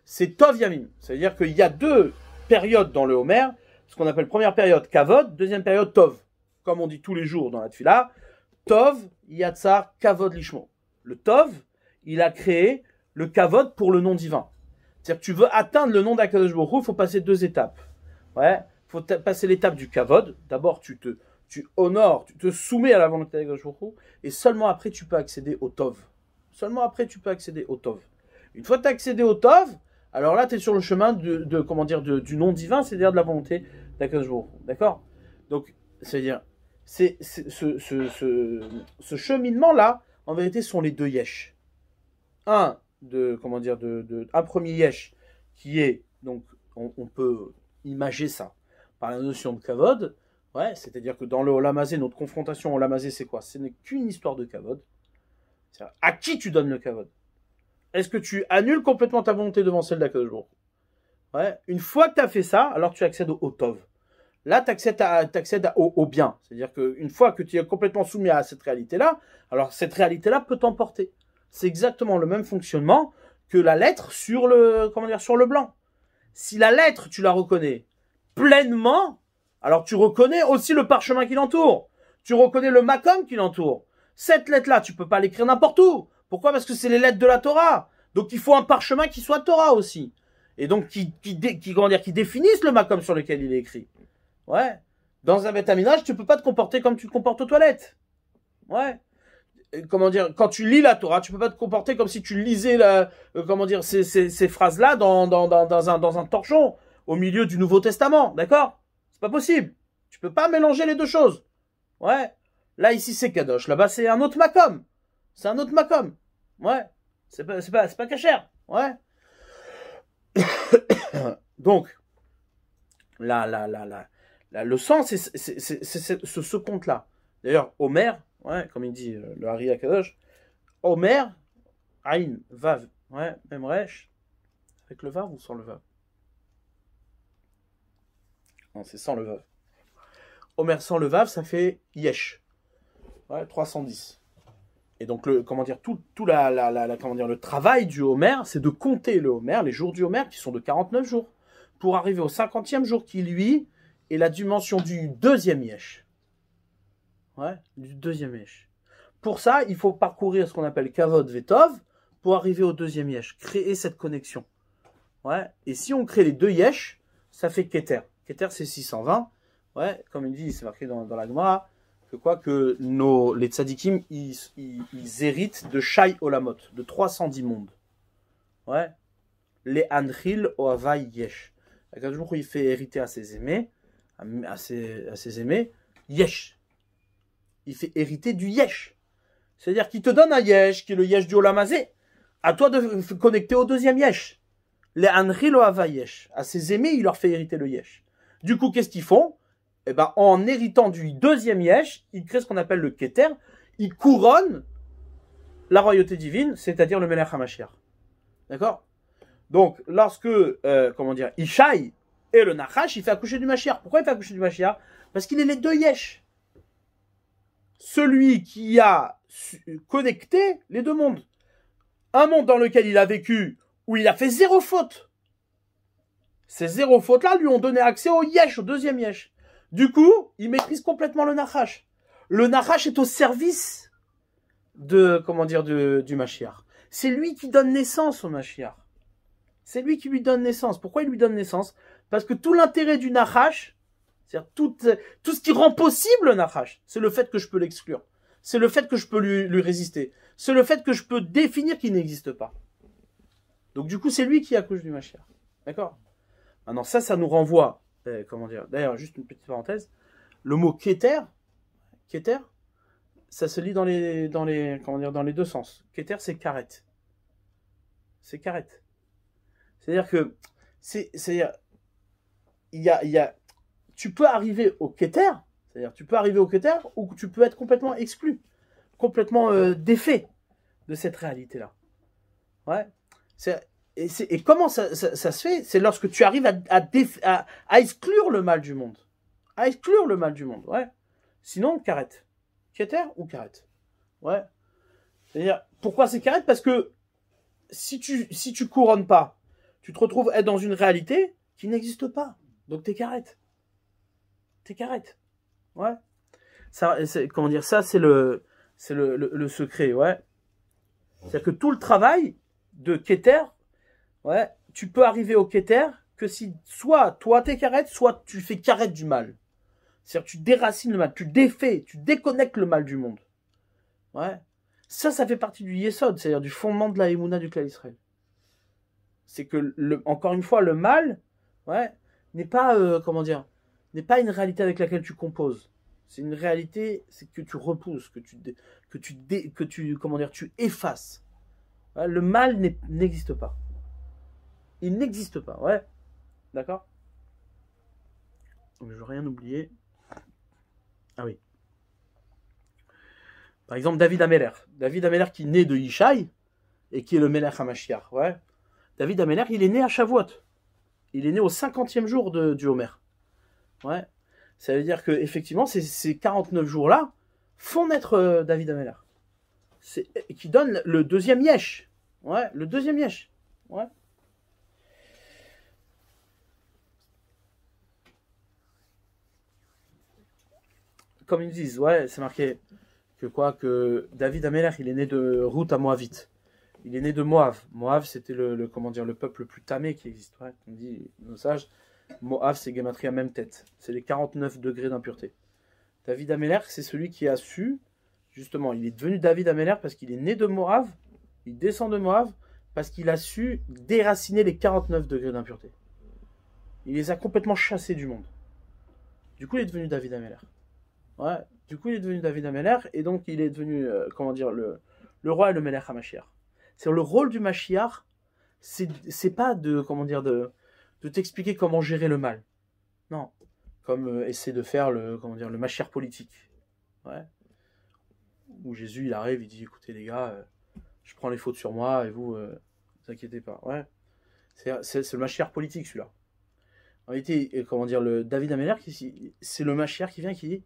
C'est Tov Yamim. C'est-à-dire qu'il y a deux périodes dans le Homer. Ce qu'on appelle première période Kavod, deuxième période Tov. Comme on dit tous les jours dans la Tfila, Tov, Yatsar, Kavod Lishmo. Le Tov, il a créé le Kavod pour le nom divin. C'est-à-dire que tu veux atteindre le nom d'Akadosh Baruch Hu, il faut passer deux étapes. Ouais, il faut passer l'étape du Kavod. D'abord, tu tu honores, tu te soumets à la volonté d'Akadosh Baruch Hu, et seulement après tu peux accéder au Tov. Seulement après tu peux accéder au Tov. Une fois que tu as accédé au Tov, alors là tu es sur le chemin du nom divin, c'est-à-dire de la volonté d'Akadosh Baruch Hu. D'accord? Donc, c'est-à-dire, ce cheminement-là, en vérité, sont les deux yesh. Un premier yesh qui est, donc, on peut imager ça par la notion de kavod. Ouais, c'est-à-dire que dans le Olam Hazé, notre confrontation au Olam Hazé, c'est quoi? Ce n'est qu'une histoire de kavod. C'est-à-dire, à qui tu donnes le kavod? Est-ce que tu annules complètement ta volonté devant celle d'Akadosh Baruch Hu? Ouais. Une fois que tu as fait ça, alors tu accèdes au Tov. Là, tu accèdes au bien. C'est-à-dire qu'une fois que tu es complètement soumis à cette réalité-là, alors cette réalité-là peut t'emporter. C'est exactement le même fonctionnement que la lettre sur le blanc. Si la lettre, tu la reconnais pleinement, alors tu reconnais aussi le parchemin qui l'entoure. Tu reconnais le makom qui l'entoure. Cette lettre-là, tu peux pas l'écrire n'importe où. Pourquoi? Parce que c'est les lettres de la Torah. Donc il faut un parchemin qui soit Torah aussi. Et donc qui définisse le makom sur lequel il est écrit. Ouais. Dans un Beth Amidrash, tu peux pas te comporter comme tu te comportes aux toilettes. Ouais. Quand tu lis la Torah, tu peux pas te comporter comme si tu lisais ces phrases-là dans un torchon au milieu du Nouveau Testament. D'accord? C'est pas possible. Tu peux pas mélanger les deux choses. Ouais. Là, ici, c'est Kadosh. Là-bas, c'est un autre makom. C'est un autre makom. Ouais. C'est pas cachère. Ouais. Donc, le sens, c'est ce compte-là. D'ailleurs, Omer, ouais, comme il dit le Hari Akadosh, Omer, Aïn, Vav, ouais, même Resh, avec le Vav ou sans le Vav? Non, c'est sans le Vav. Omer sans le Vav, ça fait Yesh. Ouais, 310. Et donc, le travail du Homer, c'est de compter le Homer, les jours du Homer, qui sont de 49 jours, pour arriver au 50e jour qui, lui, est la dimension du deuxième Yesh. Ouais, du deuxième Yesh. Pour ça, il faut parcourir ce qu'on appelle Kavod Vetov, pour arriver au deuxième Yesh, créer cette connexion. Ouais, et si on crée les deux Yesh, ça fait Keter. Keter, c'est 620. Ouais, comme il dit, c'est marqué dans la Gemara, que les tzadikim, ils héritent de Shai Olamot, de 310 mondes. Ouais. Les Anchil Ohavai Yesh. Akadosh Baruch Hu, il fait hériter à ses aimés, Yesh. Il fait hériter du Yesh. C'est-à-dire qu'il te donne un Yesh, qui est le Yesh du Olam Hazé. À toi de connecter au deuxième Yesh. Les Anchil Ohavai Yesh. À ses aimés, il leur fait hériter le Yesh. Du coup, qu'est-ce qu'ils font? Eh ben, en héritant du deuxième Yesh, il crée ce qu'on appelle le Keter. Il couronne la royauté divine, c'est-à-dire le Melech HaMashiach. D'accord? Donc, lorsque, Ishaï et le Nachash, il fait accoucher du Mashiach. Pourquoi il fait accoucher du Mashiach? Parce qu'il est les deux Yesh. Celui qui a connecté les deux mondes. Un monde dans lequel il a vécu, où il a fait zéro faute. Ces zéro fautes-là lui ont donné accès au Yesh, au deuxième Yesh. Du coup, il maîtrise complètement le Nachash. Le Nachash est au service du Mashiach. C'est lui qui donne naissance au Mashiach. C'est lui qui lui donne naissance. Pourquoi il lui donne naissance? Parce que tout l'intérêt du Nachash, c'est-à-dire tout ce qui rend possible le Nachash, c'est le fait que je peux l'exclure. C'est le fait que je peux lui résister. C'est le fait que je peux définir qu'il n'existe pas. Donc du coup, c'est lui qui accouche du Mashiach. D'accord? Maintenant, ça nous renvoie, d'ailleurs, juste une petite parenthèse, le mot Keter, ça se lit dans les deux sens. Keter, c'est karet. C'est karet. C'est-à-dire que, tu peux arriver au Keter, ou tu peux être complètement exclu, complètement défait de cette réalité-là. Ouais. Et comment ça se fait? C'est lorsque tu arrives à exclure le mal du monde. À exclure le mal du monde, ouais. Sinon, karet. Keter ou karet. Ouais. C'est-à-dire, pourquoi c'est karet? Parce que si tu couronnes pas, tu te retrouves être dans une réalité qui n'existe pas. Donc t'es karet. T'es karet. Ouais. Ça, c'est le secret, ouais. C'est-à-dire que tout le travail de Keter, ouais, tu peux arriver au Keter que si soit toi t'es karet, soit tu fais karet du mal. C'est-à-dire tu déracines le mal, tu défais, tu déconnectes le mal du monde. Ouais. Ça fait partie du Yesod, c'est-à-dire du fondement de la Emouna du Klal Israël. C'est que, encore une fois, le mal, ouais, n'est pas, n'est pas une réalité avec laquelle tu composes. C'est une réalité, c'est que tu repousses, que tu effaces. Ouais, le mal n'existe pas. Il n'existe pas, ouais. D'accord? Je ne veux rien oublier. Ah oui. Par exemple, David Ameller. David Ameller qui est né de Yishai et qui est le Melech HaMashiach. Ouais. David Ameller, il est né à Shavuot. Il est né au 50e jour du Homer. Ouais. Ça veut dire que effectivement, ces 49 jours-là font naître David Ameller. Qui donne le deuxième Yesh. Ouais, le deuxième Yesh. Ouais. Comme ils disent, ouais, c'est marqué que David Ameller, il est né de Ruth à Moavite. Il est né de Moab. Moab, c'était le peuple le plus tamé qui existe. Ouais, on dit, nos sages, Moab, c'est Gematria même tête. C'est les 49 degrés d'impureté. David Ameller, c'est celui qui a su, justement, il est devenu David Ameller parce qu'il est né de Moab, il descend de Moab, parce qu'il a su déraciner les 49 degrés d'impureté. Il les a complètement chassés du monde. Du coup, il est devenu David Ameller. Ouais, du coup, il est devenu David Ameller, et donc il est devenu, le roi et le Melech HaMashiach. C'est le rôle du Mashiach, c'est pas de t'expliquer comment gérer le mal. Non, comme essaie de faire le Mashiach politique. Ouais. Où Jésus, il arrive, il dit, écoutez les gars, je prends les fautes sur moi, et vous, ne vous inquiétez pas. Ouais. C'est le Mashiach politique, celui-là. En réalité, le David Ameller, c'est le Mashiach qui vient qui dit,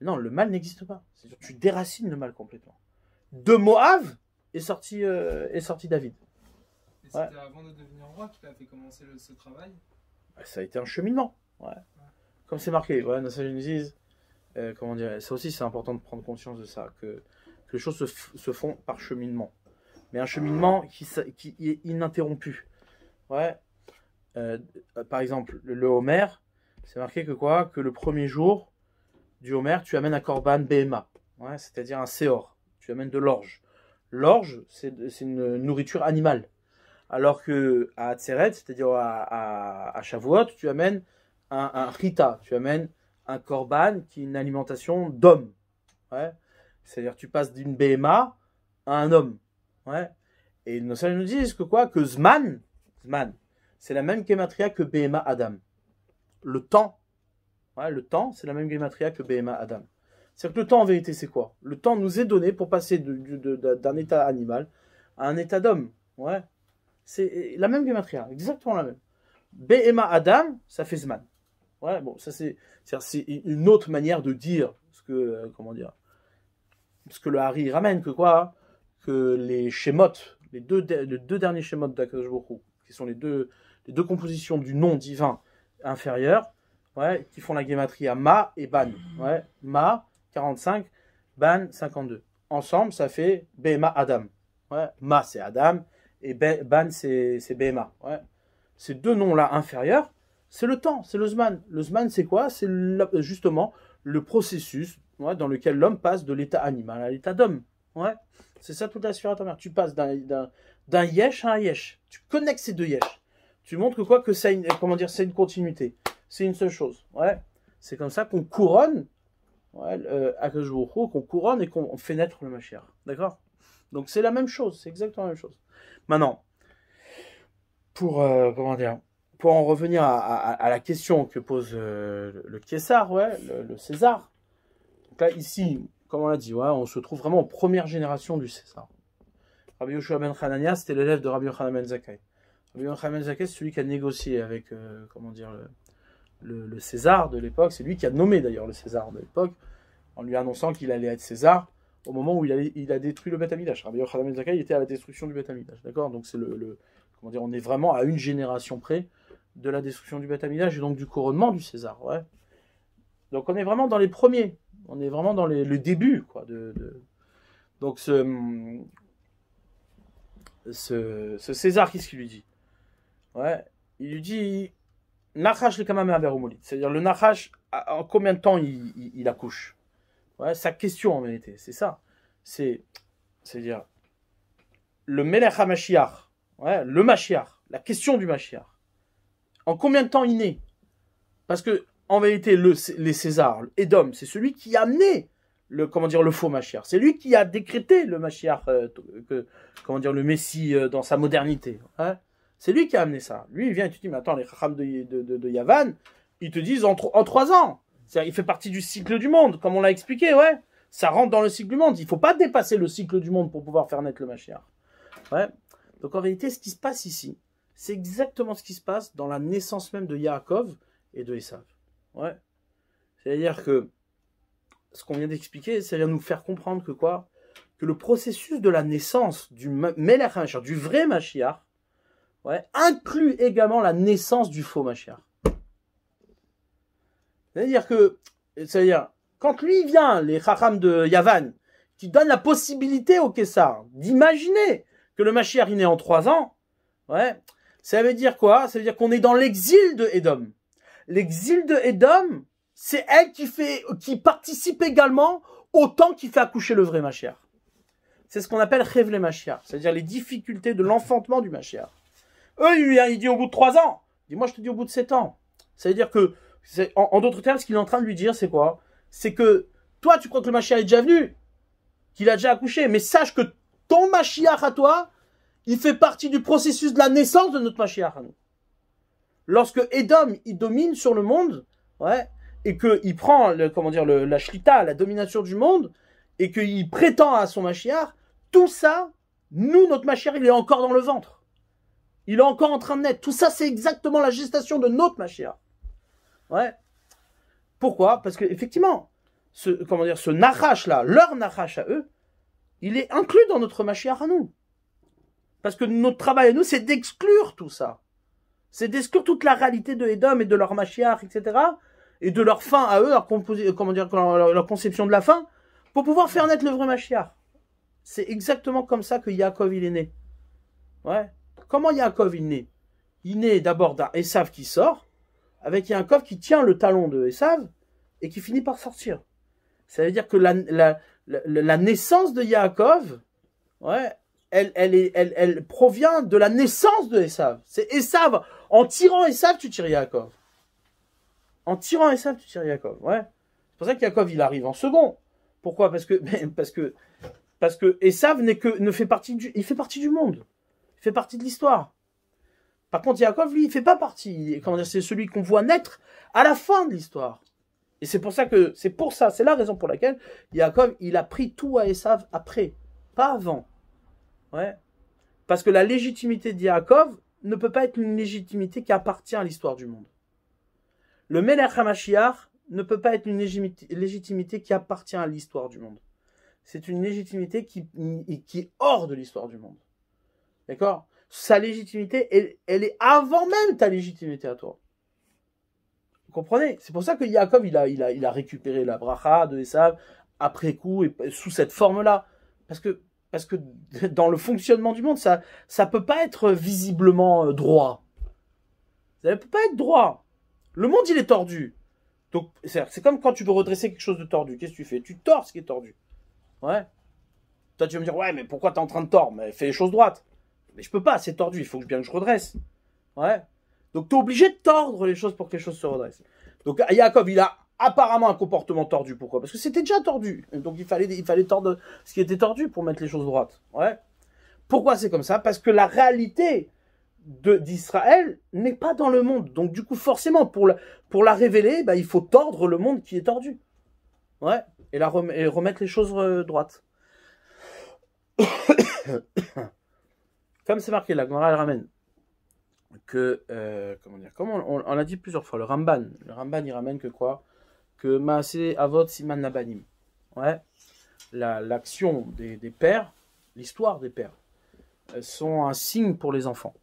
non, le mal n'existe pas. C'est-à-dire, tu déracines le mal complètement. De Moab est sorti David. Et c'était avant de devenir roi qu'il a fait commencer ce travail? Ça a été un cheminement. Ouais. Comme c'est marqué, ouais, dans sa Genesis, ça aussi c'est important de prendre conscience de ça, que les choses se font par cheminement. Mais un cheminement qui est ininterrompu. Ouais. Par exemple, le Homer, c'est marqué que le premier jour du Homer, tu amènes un korban BMA, ouais, c'est-à-dire un séor. Tu amènes de l'orge. L'orge, c'est une nourriture animale. Alors que à Atzeret, c'est-à-dire à Shavuot, tu amènes un chita, tu amènes un korban qui est une alimentation d'homme. Ouais. C'est-à-dire tu passes d'une BMA à un homme. Ouais. Et nos sages nous disent que Zman, c'est la même gematria que BMA Adam. Le temps. Ouais, le temps, c'est la même gematria que BMA Adam. C'est-à-dire que le temps, en vérité, c'est quoi? Le temps nous est donné pour passer d'un état animal à un état d'homme. Ouais. C'est la même gematria, exactement la même. BMA Adam, ça fait Zman. Ouais, bon, ça c'est une autre manière de dire ce que, ce que le Hari ramène, que les Shemot, les deux derniers Shemot d'Akadosh Baruch Hu, qui sont les deux compositions du nom divin inférieur, ouais, qui font la gematria Ma et Ban. Ouais, Ma, 45, Ban, 52. Ensemble, ça fait Bema Adam. Ouais, Ma, c'est Adam, et Ban, c'est Bema. Ouais. Ces deux noms-là inférieurs, c'est le temps, c'est le Zman. Le Zman, c'est quoi? C'est justement le processus, ouais, dans lequel l'homme passe de l'état animal à l'état d'homme. Ouais. C'est ça toute la sphère atomique. Tu passes d'un yesh à un yesh. Tu connectes ces deux yesh. Tu montres que c'est une continuité. C'est une seule chose. Ouais. C'est comme ça qu'on couronne, ouais, Akadosh Baruch Hu, qu'on couronne et qu'on fait naître le Mashiach. D'accord? Donc c'est la même chose. C'est exactement la même chose. Maintenant, pour en revenir à la question que pose le Kessar, ouais, le César. Donc là, ici, comme on l'a dit, ouais, on se trouve vraiment en première génération du César. Rabbi Yoshua ben Hanania, c'était l'élève de Rabbi Yochanan ben Zakkai. Rabbi Yochanan ben Zakkai, c'est celui qui a négocié avec, le César de l'époque. C'est lui qui a nommé d'ailleurs le César de l'époque, en lui annonçant qu'il allait être César au moment où il a détruit le Beth Amikdash. Rabbi Yochanan ben Zakkai était à la destruction du Beth Amikdash. D'accord? Donc c'est on est vraiment à une génération près de la destruction du Beth Amikdash et donc du couronnement du César. Ouais. Donc on est vraiment dans les premiers. On est vraiment dans le début, quoi. Donc ce César, qu'est-ce qu'il lui dit? Ouais, il lui dit, Nachash le kamame averumoli. C'est-à-dire le Nachash, en combien de temps il accouche? Ouais, sa question en vérité, c'est ça. C'est-à-dire le Melech HaMashiach, ouais, le Mashiach, la question du Mashiach. En combien de temps il naît? Parce que en vérité, les Césars, Édom, c'est celui qui a amené le faux Mashiach. C'est lui qui a décrété le Mashiach, le Messie dans sa modernité. Hein. C'est lui qui a amené ça. Lui, il vient et tu dis, mais attends, les Chacham de Yavan, ils te disent en 3 ans. C'est-à-dire, il fait partie du cycle du monde, comme on l'a expliqué, ouais. Ça rentre dans le cycle du monde. Il ne faut pas dépasser le cycle du monde pour pouvoir faire naître le Mashiach. Ouais. Donc en réalité, ce qui se passe ici, c'est exactement ce qui se passe dans la naissance même de Yaakov et de Esav. Ouais. C'est-à-dire que ce qu'on vient d'expliquer, c'est de nous faire comprendre que quoi? Que le processus de la naissance du Melech HaMashiach, du vrai Mashiach, ouais, inclut également la naissance du faux Mashiach. C'est-à-dire, quand lui vient, les Chacham de Yavan, qui donnent la possibilité au Kessar d'imaginer que le Mashiach est né en 3 ans, ouais, ça veut dire quoi? Ça veut dire qu'on est dans l'exil de Édom. L'exil de Édom, c'est elle qui participe également au temps qui fait accoucher le vrai Mashiach. C'est ce qu'on appelle Chevle Mashiach, c'est-à-dire les difficultés de l'enfantement du Mashiach. Eux, il dit au bout de 3 ans. Il dit, moi je te dis au bout de 7 ans. Ça veut dire que, en d'autres termes, ce qu'il est en train de lui dire, c'est quoi? C'est que, toi, tu crois que le Mashiach est déjà venu, qu'il a déjà accouché, mais sache que ton Mashiach à toi, il fait partie du processus de la naissance de notre Mashiach à nous. Lorsque Édom, il domine sur le monde, ouais, et qu'il prend, la shlita, la domination du monde, et qu'il prétend à son Mashiach, tout ça, nous, notre Mashiach, il est encore dans le ventre. Il est encore en train de naître. Tout ça, c'est exactement la gestation de notre Mashiach. Ouais. Pourquoi? Parce que effectivement, ce Nachash là, leur Nachash à eux, il est inclus dans notre Mashiach à nous. Parce que notre travail à nous, c'est d'exclure tout ça. C'est d'exclure toute la réalité de Édom et de leur Mashiach, etc. Et de leur fin à eux, leur conception de la fin, pour pouvoir faire naître le vrai Mashiach. C'est exactement comme ça que Yaakov il est né. Ouais. Comment Yaakov il naît? Il naît d'abord d'un Esav qui sort, avec Yaakov qui tient le talon de Esav et qui finit par sortir. Ça veut dire que la naissance de Yaakov, ouais, elle provient de la naissance de Esav. C'est Esav. En tirant Esav, tu tires Yaakov. En tirant Esav, tu tires Yaakov. Ouais. C'est pour ça que Yaakov il arrive en second. Pourquoi? Parce que Esav il fait partie du monde. Il fait partie de l'histoire. Par contre, Yaakov, lui, il fait pas partie. C'est celui qu'on voit naître à la fin de l'histoire. Et c'est la raison pour laquelle Yaakov, il a pris tout à Esav après, pas avant. Ouais. Parce que la légitimité de Yaakov ne peut pas être une légitimité qui appartient à l'histoire du monde. Le Melech HaMashiach ne peut pas être une légitimité qui appartient à l'histoire du monde. C'est une légitimité qui est hors de l'histoire du monde. D'accord? Sa légitimité, elle est avant même ta légitimité à toi. Vous comprenez? C'est pour ça que Yaakov, il a récupéré la bracha de Esav après coup et sous cette forme-là. Parce que dans le fonctionnement du monde, ça peut pas être visiblement droit. Ça ne peut pas être droit. Le monde, il est tordu. Donc, c'est comme quand tu veux redresser quelque chose de tordu. Qu'est-ce que tu fais? Tu tords ce qui est tordu. Ouais. Toi, tu vas me dire, ouais, mais pourquoi t'es en train de tordre? Mais fais les choses droites. Mais je peux pas, c'est tordu, il faut bien que je redresse. Ouais. Donc t'es obligé de tordre les choses pour que les choses se redressent. Donc Yaakov, il a apparemment un comportement tordu. Pourquoi? Parce que c'était déjà tordu. Donc il fallait tordre ce qui était tordu pour mettre les choses droites. Ouais. Pourquoi c'est comme ça? Parce que la réalité d'Israël n'est pas dans le monde. Donc du coup, forcément, pour la révéler, il faut tordre le monde qui est tordu. Ouais. Et remettre les choses droites. Comme c'est marqué, la Gemara elle ramène que, comme on l'a dit plusieurs fois, le Ramban il ramène que quoi? Que Maaseh Avot Siman Labanim. Ouais. L'action des pères, l'histoire des pères, sont un signe pour les enfants.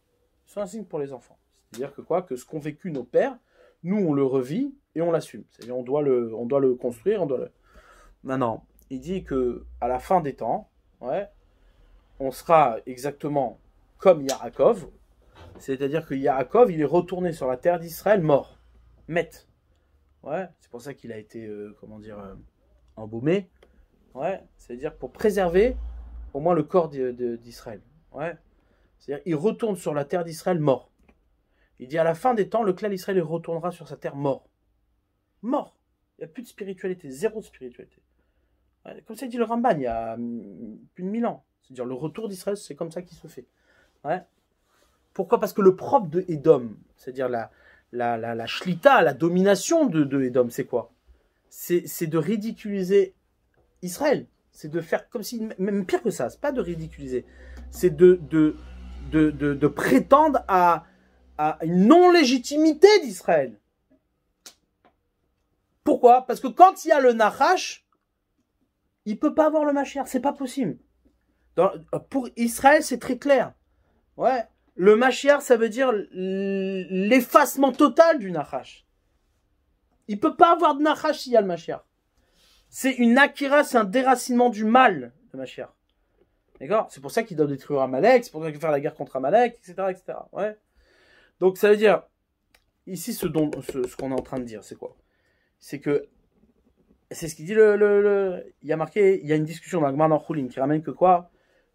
C'est-à-dire que quoi? Que ce qu'ont vécu nos pères, nous on le revit et on l'assume. C'est-à-dire on doit le construire, Maintenant, il dit que à la fin des temps, ouais, on sera exactement comme Yaakov, C'est-à-dire que Yaakov, il est retourné sur la terre d'Israël mort. Met. Ouais, c'est pour ça qu'il a été, embaumé. Ouais, c'est-à-dire pour préserver au moins le corps d'Israël. Ouais. C'est-à-dire il retourne sur la terre d'Israël mort. Il dit à la fin des temps, le clan d'Israël il retournera sur sa terre mort. Mort. Il n'y a plus de spiritualité, zéro spiritualité. Ouais, comme ça dit le Ramban, il y a plus de 1000 ans. C'est-à-dire le retour d'Israël, c'est comme ça qu'il se fait. Ouais. Pourquoi? Parce que le propre de Édom, c'est-à-dire la shlita, la domination de Édom, c'est quoi? C'est de ridiculiser Israël. C'est de faire comme si, même pire que ça, c'est pas de ridiculiser, c'est de prétendre à une non-légitimité d'Israël. Pourquoi? Parce que quand il y a le Nachash, il peut pas avoir le Mashiach, c'est pas possible. Pour Israël, c'est très clair. Ouais. Le Mashiach, ça veut dire l'effacement total du Nachash. Il peut pas avoir de Nachash s'il y a le Mashiach. C'est une akira, c'est un déracinement du mal, le Mashiach. D'accord? C'est pour ça qu'il doit détruire Amalek, c'est pour ça qu'il doit faire la guerre contre Amalek, etc., etc. Ouais. Donc ça veut dire, ici, ce qu'on est en train de dire, c'est quoi? C'est que, c'est ce qu'il dit il y a marqué, il y a une discussion dans la Gemara en Choulin qui ramène que quoi?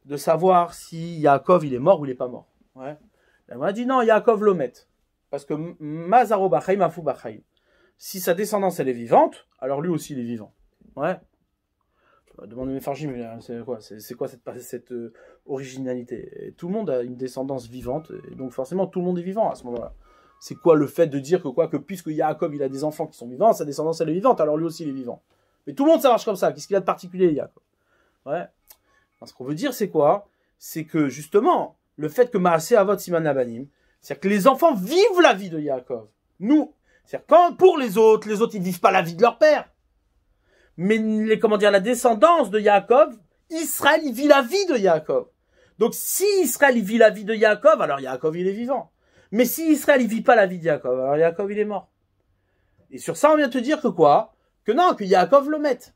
De savoir si Yaakov il est mort ou il est pas mort. Ouais. On a dit non, Yaakov l'omet. Parce que Mazaro Bachaim, Afou Bachaim. Si sa descendance elle est vivante, alors lui aussi il est vivant. Ouais. Demande mes Farjim, c'est quoi cette originalité? Et tout le monde a une descendance vivante, et donc forcément tout le monde est vivant à ce moment-là. C'est quoi le fait de dire que puisque Yaakov il a des enfants qui sont vivants, sa descendance elle est vivante, alors lui aussi il est vivant. Mais tout le monde ça marche comme ça. Qu'est-ce qu'il a de particulier Yaakov? Ouais. Alors, ce qu'on veut dire c'est quoi? C'est que justement le fait que Maaseh Avot Siman Abanim, c'est-à-dire que les enfants vivent la vie de Yaakov. Nous, c'est-à-dire quand pour les autres ils vivent pas la vie de leur père. Mais la descendance de Yaakov, Israël il vit la vie de Yaakov. Donc si Israël il vit la vie de Yaakov, alors Yaakov il est vivant. Mais si Israël il vit pas la vie de Yaakov, alors Yaakov il est mort. Et sur ça on vient te dire que quoi? Que non, que Yaakov le mette.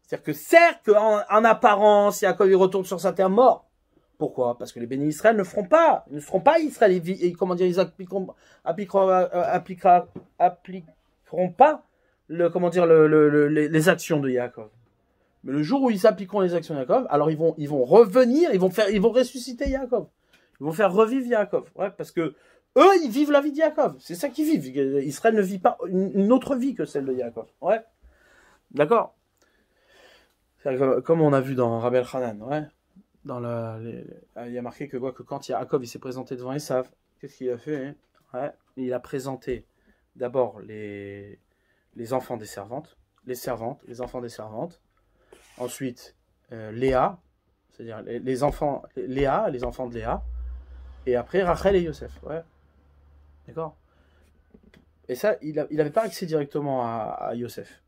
C'est-à-dire que certes en apparence Yaakov il retourne sur sa terre mort. Pourquoi? Parce que les bénis Israël ne seront pas Israël, ils appliqueront pas les actions de Yaakov. Mais le jour où ils appliqueront les actions de Yaakov, alors ils vont revenir, ils vont ressusciter Yaakov. Ils vont faire revivre Yaakov. Ouais, parce que eux, ils vivent la vie de Yaakov. C'est ça qu'ils vivent. Israël ne vit pas une autre vie que celle de Yaakov. Ouais. D'accord? Comme on a vu dans Rabbi Elchanan, ouais. Il y a marqué que quand Yaakov il s'est présenté devant Esav, qu'est-ce qu'il a fait? Hein? Ouais. Il a présenté d'abord les enfants des servantes, les enfants des servantes. Ensuite, Léa, c'est-à-dire les enfants de Léa. Et après, Rachel et Yosef. Ouais. D'accord? Et ça, il n'avait pas accès directement à Yosef.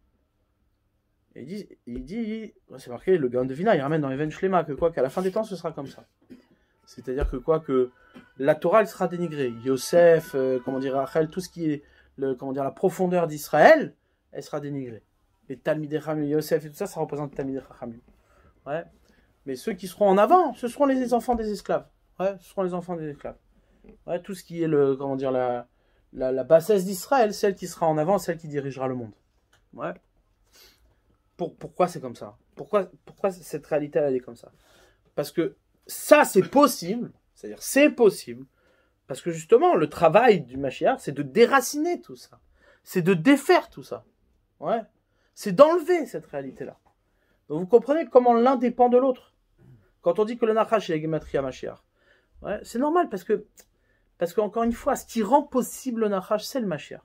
Et il dit, c'est marqué, le Gaon de Vina, il ramène dans Even Shlema qu'à la fin des temps, ce sera comme ça. C'est-à-dire que la Torah, elle sera dénigrée. Yosef, Rachel, tout ce qui est, la profondeur d'Israël, elle sera dénigrée. Les Talmidei Chachamim, Yosef et tout ça, ça représente Talmidei Chachamim. Ouais. Mais ceux qui seront en avant, ce seront les enfants des esclaves. Ouais, ce seront les enfants des esclaves. Ouais, tout ce qui est la bassesse d'Israël, celle qui sera en avant, celle qui dirigera le monde. Ouais. Pourquoi c'est comme ça? Pourquoi cette réalité elle est comme ça? Parce que ça c'est possible, c'est-à-dire c'est possible, parce que justement le travail du Mashiach c'est de déraciner tout ça, c'est de défaire tout ça. Ouais. C'est d'enlever cette réalité-là. Donc vous comprenez comment l'un dépend de l'autre. Quand on dit que le Nachash est la Gematria Mashiach, ouais, c'est normal parce que encore une fois, ce qui rend possible le Nachash, c'est le Mashiach.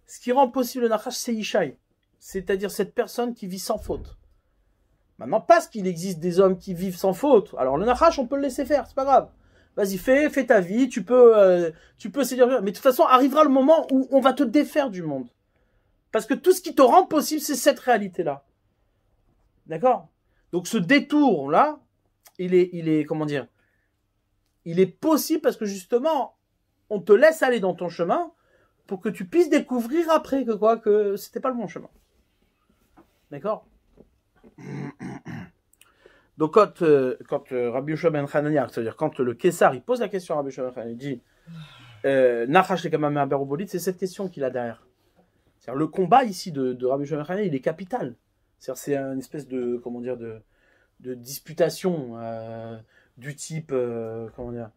Ce qui rend possible le Nachash, c'est Yishai. C'est-à-dire cette personne qui vit sans faute. Maintenant, parce qu'il existe des hommes qui vivent sans faute, alors le Nachash, on peut le laisser faire, c'est pas grave. Vas-y, fais ta vie, tu peux séduire. Mais de toute façon, arrivera le moment où on va te défaire du monde. Parce que tout ce qui te rend possible, c'est cette réalité-là. D'accord? Donc ce détour-là, il est possible parce que justement, on te laisse aller dans ton chemin pour que tu puisses découvrir après que c'était pas le bon chemin. D'accord? Donc quand Rabbi Yoshua ben Hanania, c'est-à-dire quand le Kessar, il pose la question à Rabbi Yoshua ben Hanania, il dit Nachash le Kamameh Aberobolit, c'est cette question qu'il a derrière. C'est-à-dire le combat ici de Rabbi Yoshua ben Hanania, il est capital. C'est-à-dire c'est une espèce de, comment dire, de disputation du type, comment dire,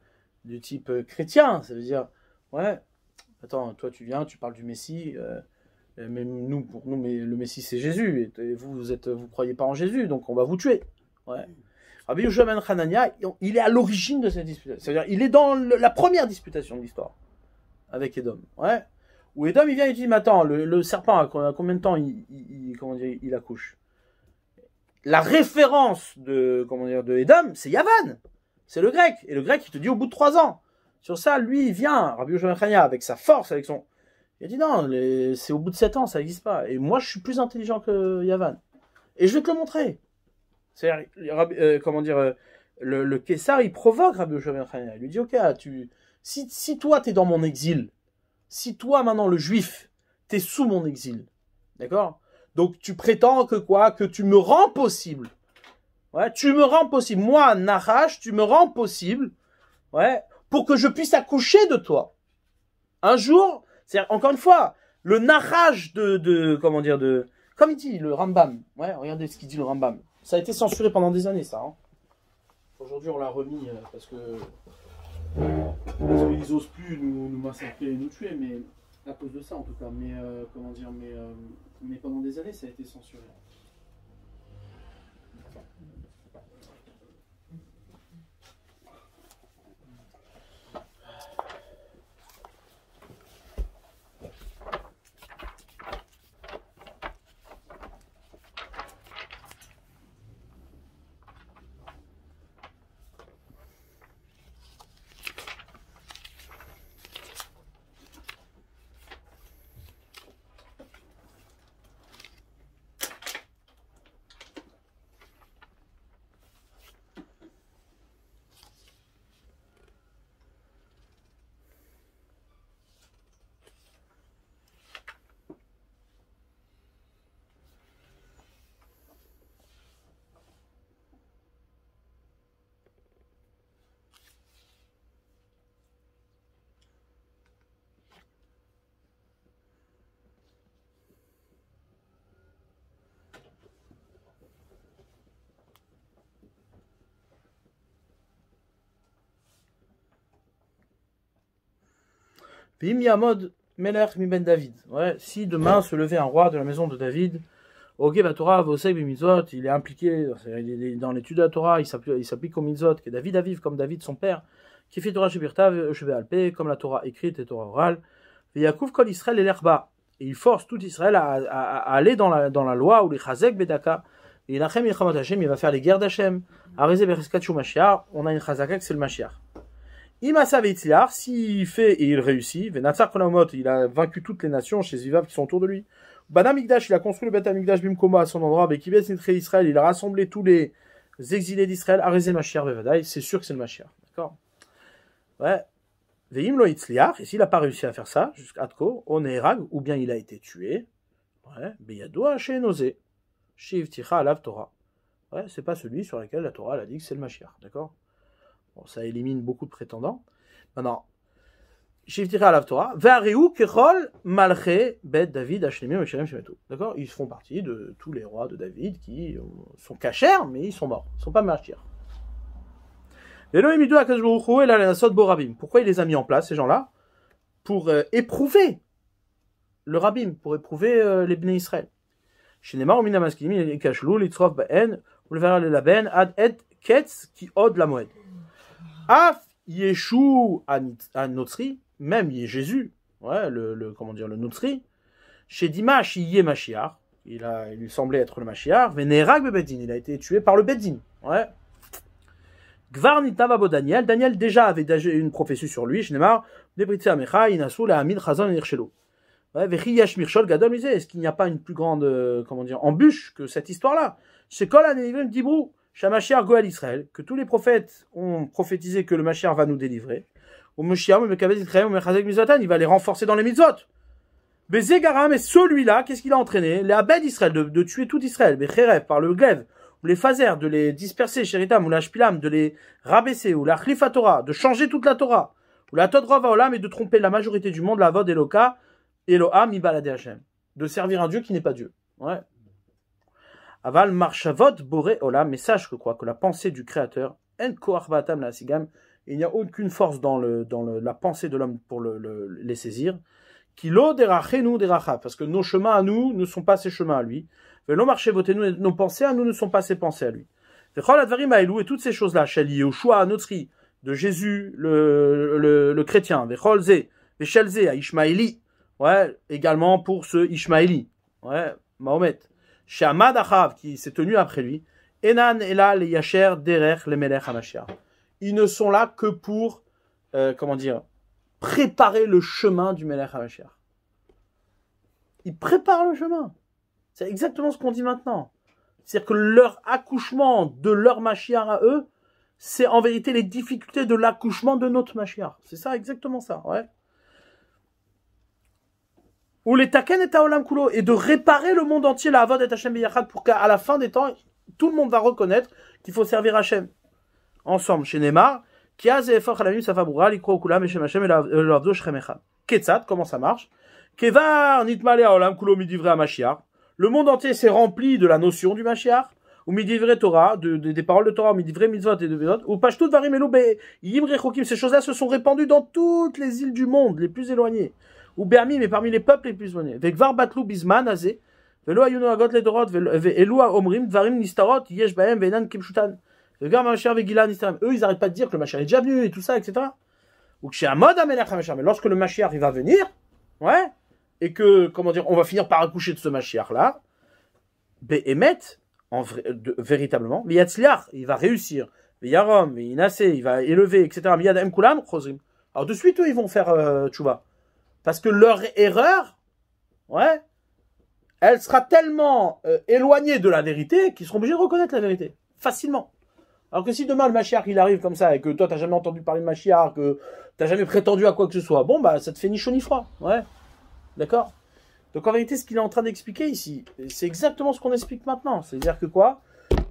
du type chrétien. Ça veut dire, ouais, attends, toi tu viens, tu parles du Messie, mais nous, pour nous, mais le Messie c'est Jésus, et vous croyez pas en Jésus, donc on va vous tuer. Ouais. Rabbi Yoshua ben Hanania, il est à l'origine de cette disputation. C'est-à-dire, il est dans la première disputation de l'histoire avec Edom. Ouais. Où Edom, il vient et dit, mais attends, le serpent, à combien de temps comment dire, il accouche? La référence de Edom, c'est Yavan. C'est le grec. Et le grec, il te dit au bout de 3 ans. Sur ça, lui, il vient, Rabbi Yoshua ben Hanania, avec sa force, avec son... Il a dit, non, c'est au bout de 7 ans, ça n'existe pas. Et moi, je suis plus intelligent que Yavan. Et je vais te le montrer. C'est-à-dire, comment dire, le Kessar, il provoque Rabbi Yoshua ben Hanania. Il lui dit, ok, si toi, t'es dans mon exil, si toi, maintenant, le juif, t'es sous mon exil, d'accord? Donc, tu prétends que quoi? Que tu me rends possible. Ouais, tu me rends possible. Moi, Nachash, tu me rends possible, ouais, pour que je puisse accoucher de toi. Un jour, c'est-à-dire, encore une fois, le Nachash comment dire, comme il dit, le Rambam. Ouais, regardez ce qu'il dit, le Rambam. Ça a été censuré pendant des années, ça. Hein. Aujourd'hui, on l'a remis parce qu'ils n'osent plus nous massacrer et nous tuer, mais à cause de ça, en tout cas. Mais comment dire, mais pendant des années, ça a été censuré. Vim Yamod Melech mi ben David. Ouais, si demain se levait un roi de la maison de David, Ogé Torah Voseg Bimizot, il est impliqué dans l'étude de la Torah, il s'applique au Mizot, que David aviv comme David son père, qui fait Torah Shebirtav, Shebealpe, comme la Torah écrite et Torah orale, et Yaakov Kol Israël et l'Herba. Et il force tout Israël à aller dans la loi, ou les Chazek Bedaka, et Lachem Yilchamot Hashem, il va faire les guerres d'Hashem, Arizé Bereskat Shu Mashiach, on a une Chazaka que c'est le Mashiach. Imasa Veitzliar, s'il fait et il réussit, Venatzar Kolamot, il a vaincu toutes les nations chez Zivav qui sont autour de lui. Banamikdash, il a construit le Beth Amikdash Bimkoma à son endroit, Bekibetz Nitre Israël, il a rassemblé tous les exilés d'Israël, Arizé Mashiach Vevadaï, c'est sûr que c'est le Mashiach. D'accord? Ouais. Veim Lo Itzliar, et s'il n'a pas réussi à faire ça, jusqu'à Atko, on est Erag, ou bien il a été tué, ouais, Beyadoa She'enozé, Shiv Ticha Alav Torah. Ouais, c'est pas celui sur lequel la Torah a dit que c'est le Mashiach. D'accord? Bon, ça élimine beaucoup de prétendants. Maintenant, Shivtira alav Torah, Ve'areu kechol malché bet David Hashlemim Meshalem Shemetu. D'accord? Ils font partie de tous les rois de David qui sont cachers, mais ils sont morts. Ils ne sont pas martyrs. Pourquoi il les a mis en place, ces gens-là? Pour éprouver le rabbin, pour éprouver les Bnei Israël. Shinema omina maskinim ikashlu litzrof ba'en ulevera lelaben ad et ketz ki od la moed. Af Yeshu à Notri, même Jésus, ouais, comment dire, le Notri, chez Dimash Yé Mashiach, il lui semblait être le Mashiach, Venerag Bebeddin, il a été tué par le Beddin, ouais. Gvar Nitavabo Daniel déjà avait une prophétie sur lui, Shnemar, Debritse Amecha, Inasu, la Hamid Chazan et Irchelo. Ouais, Vechiyash Mirchol Gadol, est-ce qu'il n'y a pas une plus grande, comment dire, embûche que cette histoire-là? Chez Kol Anevim Dibrou, Shamashiach Goel Israël, que tous les prophètes ont prophétisé que le Mashiach va nous délivrer. Au Mashiach, il va les renforcer dans les mitzvot. Bezegaram, et celui-là, qu'est-ce qu'il a entraîné? Les Abed Israël, de tuer tout Israël. Becherev, par le glaive. ou les phaser, de les disperser, shéritam, ou la shpilam, de les rabaisser, ou la khlifa Torah, de changer toute la Torah, ou la todrova olam, et de tromper la majorité du monde, la vod eloka, Eloham ibalade Hashem, de servir un Dieu qui n'est pas Dieu. Ouais. Aval marchavot boré olam, mais sache que quoi, que la pensée du Créateur, en koach batam la sigam, il n'y a aucune force dans la pensée de l'homme pour les saisir. Kilo derachenu deracha, parce que nos chemins à nous ne sont pas ses chemins à lui. Velo marché voté nous, nos pensées à nous ne sont pas ses pensées à lui. Vechol advarim aelou, et toutes ces choses-là, Shali Yoshua Notri, de Jésus le chrétien, Vechol ze, Vechel ze, à Ishmaéli, ouais, également pour ce Ishmaéli, ouais, Mahomet, Shamad Achav, qui s'est tenu après lui, Enan Ela le Yacher Derech le Melech HaMashiach. Ils ne sont là que pour, préparer le chemin du Melech HaMashiach. Ils préparent le chemin. C'est exactement ce qu'on dit maintenant. C'est-à-dire que leur accouchement de leur Mashiach à eux, c'est en vérité les difficultés de l'accouchement de notre Mashiach. C'est ça, exactement ça, ouais. Ou les taken et taolam kulo, et de réparer le monde entier, la avod et Hashem biyachad, pour qu'à la fin des temps, tout le monde va reconnaître qu'il faut servir Hashem. Ensemble, chez Neymar, Kiaz et Efor Halamim Safaboura, Likro Kulam, Eshem Hashem et Lavdo Shrem Echad. Ketzat, comment ça marche? Kevar Nitmale Haolam Kulo Midivre Mashiach. Le monde entier s'est rempli de la notion du Mashiach, ou Midivre Torah, des paroles de Torah, Midivre Mitzvot et de Mitzvot, ou Pashtut Varim Elou Be Yim Rechokim. Ces choses-là se sont répandues dans toutes les îles du monde, les plus éloignées. Ou Bermi, mais parmi les peuples les plus éloignés. Vekvar Batlou Bisman Azé, Velo Ayuno Agot Ledorot, Elua Omrim, Dvarim Nistarot, Yesh Baem, Venan Kipshutan. Regarde Mashiach Vegilan Nistarot. Eux, ils n'arrêtent pas de dire que le Mashiach est déjà venu et tout ça, etc. Ou que chez Amod Amelech HaMashiach. Mais lorsque le Mashiach, il va venir, ouais, et que, on va finir par accoucher de ce Mashiach-là, Behemet, véritablement, Viyatzliach, il va réussir, Viyarom, Viyinasé, il va élever, etc. Miyadem Kulam, Chosrim. Alors de suite, eux, ils vont faire tchouva. Parce que leur erreur, ouais, elle sera tellement éloignée de la vérité qu'ils seront obligés de reconnaître la vérité, facilement. Alors que si demain le Mashiach il arrive comme ça et que toi t'as jamais entendu parler de Mashiach, que t'as jamais prétendu à quoi que ce soit, bon bah ça te fait ni chaud ni froid, ouais, d'accord. Donc en vérité ce qu'il est en train d'expliquer ici, c'est exactement ce qu'on explique maintenant, c'est-à-dire que quoi,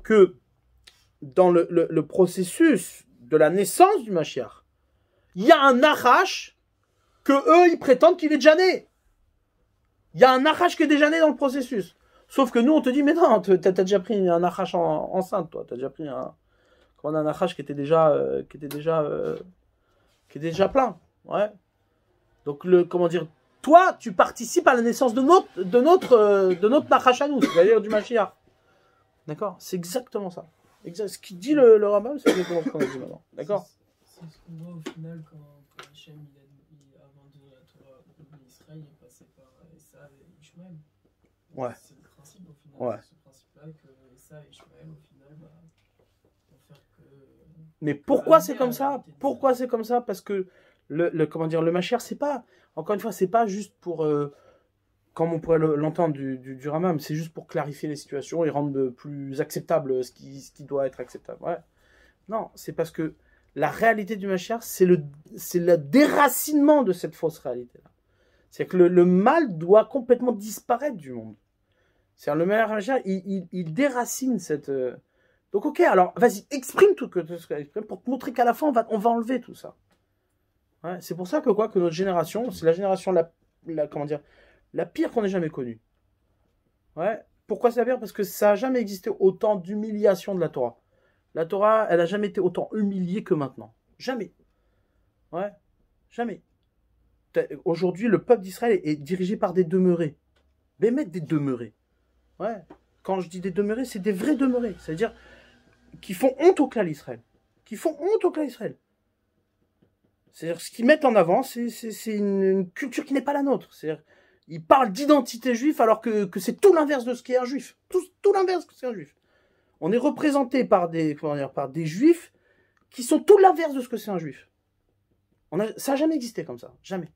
que dans le processus de la naissance du Mashiach, il y a un Nachash que eux ils prétendent qu'il est déjà né. Il y a un Nachash qui est déjà né dans le processus. Sauf que nous on te dit mais non, t'as déjà pris un Nachash enceinte, toi, t'as déjà pris un Nachash qui était déjà plein, ouais. Donc toi tu participes à la naissance de notre Nachash à nous, c'est-à-dire du Mashiach. D'accord, c'est exactement ça. Ce qu'il dit le Rambam, c'est exactement ce qu'on a dit maintenant. D'accord. C'est ce qu'on voit au final quand Hachem avant de la Torah d'Israël, il est passé par Esav et Ishmaël. Ouais. C'est le principe au final. Ouais. C'est ce principe-là que Esav et Ishmaël au final vont faire que. Mais pourquoi c'est comme ça? Pourquoi c'est comme ça? Parce que le Mashiach, c'est pas, encore une fois, c'est pas juste pour, comme on pourrait l'entendre du Rambam, c'est juste pour clarifier les situations et rendre plus acceptable ce qui doit être acceptable. Ouais. Non, c'est parce que la réalité du Mashiach, c'est le déracinement de cette fausse réalité-là. C'est que le mal doit complètement disparaître du monde. C'est-à-dire le Mashiach, il déracine cette. Donc ok, alors vas-y, exprime tout ce que tu exprimes pour te montrer qu'à la fin on va enlever tout ça. Ouais, c'est pour ça que notre génération, c'est la génération la pire qu'on ait jamais connue. Ouais. Pourquoi c'est la pire? Parce que ça n'a jamais existé autant d'humiliation de la Torah. La Torah, elle n'a jamais été autant humiliée que maintenant. Jamais. Ouais. Jamais. Aujourd'hui, le peuple d'Israël est dirigé par des demeurés. Mais mettre des demeurés. Ouais. Quand je dis des demeurés, c'est des vrais demeurés. C'est-à-dire qui font honte au clan d'Israël. Qui font honte au clan d'Israël. C'est-à-dire ce qu'ils mettent en avant, c'est une culture qui n'est pas la nôtre. C'est-à-dire ils parlent d'identité juive alors que c'est tout l'inverse de ce qu'est un juif. Tout l'inverse de ce qu'est un juif. On est représenté par des juifs qui sont tout l'inverse de ce que c'est un juif. Ça n'a jamais existé comme ça. Jamais.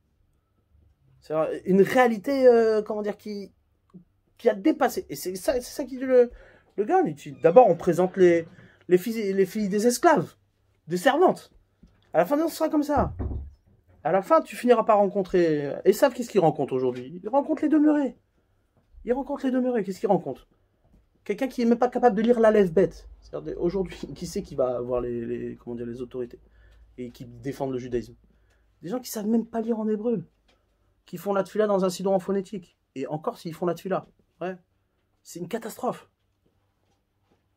C'est une réalité, qui a dépassé. Et c'est ça qui dit le gars. D'abord, on présente les filles des esclaves, des servantes. À la fin, ce sera comme ça. À la fin, tu finiras par rencontrer. Et savent qu'est-ce qu'ils rencontrent aujourd'hui? Ils rencontrent les demeurés. Qu'est-ce qu'ils rencontrent? Quelqu'un qui n'est même pas capable de lire l'Aleph bête. Aujourd'hui, qui c'est qui va voir comment dire, les autorités et qui défendent le judaïsme? Des gens qui savent même pas lire en hébreu, qui font la tefila dans un sidon en phonétique. Et encore s'ils font la tefila. Ouais. C'est une catastrophe.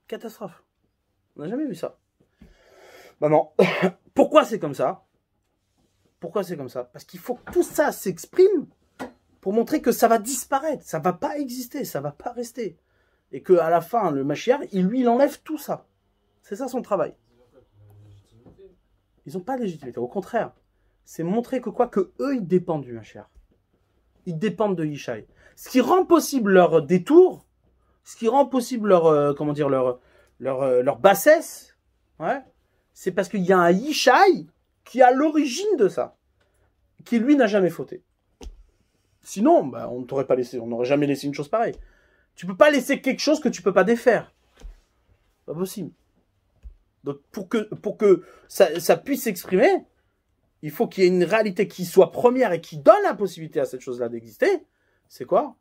Catastrophe. On n'a jamais vu ça. Bah non. Pourquoi c'est comme ça? Pourquoi c'est comme ça? Parce qu'il faut que tout ça s'exprime pour montrer que ça va disparaître, ça va pas exister, ça va pas rester. Et qu'à la fin, le Mashiach, il enlève tout ça. C'est ça son travail. Ils n'ont pas de légitimité. Au contraire, c'est montrer que quoi, que eux, ils dépendent du Mashiach. Ils dépendent de Yishai. Ce qui rend possible leur détour, ce qui rend possible leur, comment dire, leur bassesse, ouais, c'est parce qu'il y a un Yishai qui est à l'origine de ça, qui lui n'a jamais fauté. Sinon, bah, on t'aurait pas laissé, on n'aurait jamais laissé une chose pareille. Tu peux pas laisser quelque chose que tu peux pas défaire. Pas possible. Donc pour que ça puisse s'exprimer, il faut qu'il y ait une réalité qui soit première et qui donne la possibilité à cette chose-là d'exister. C'est quoi?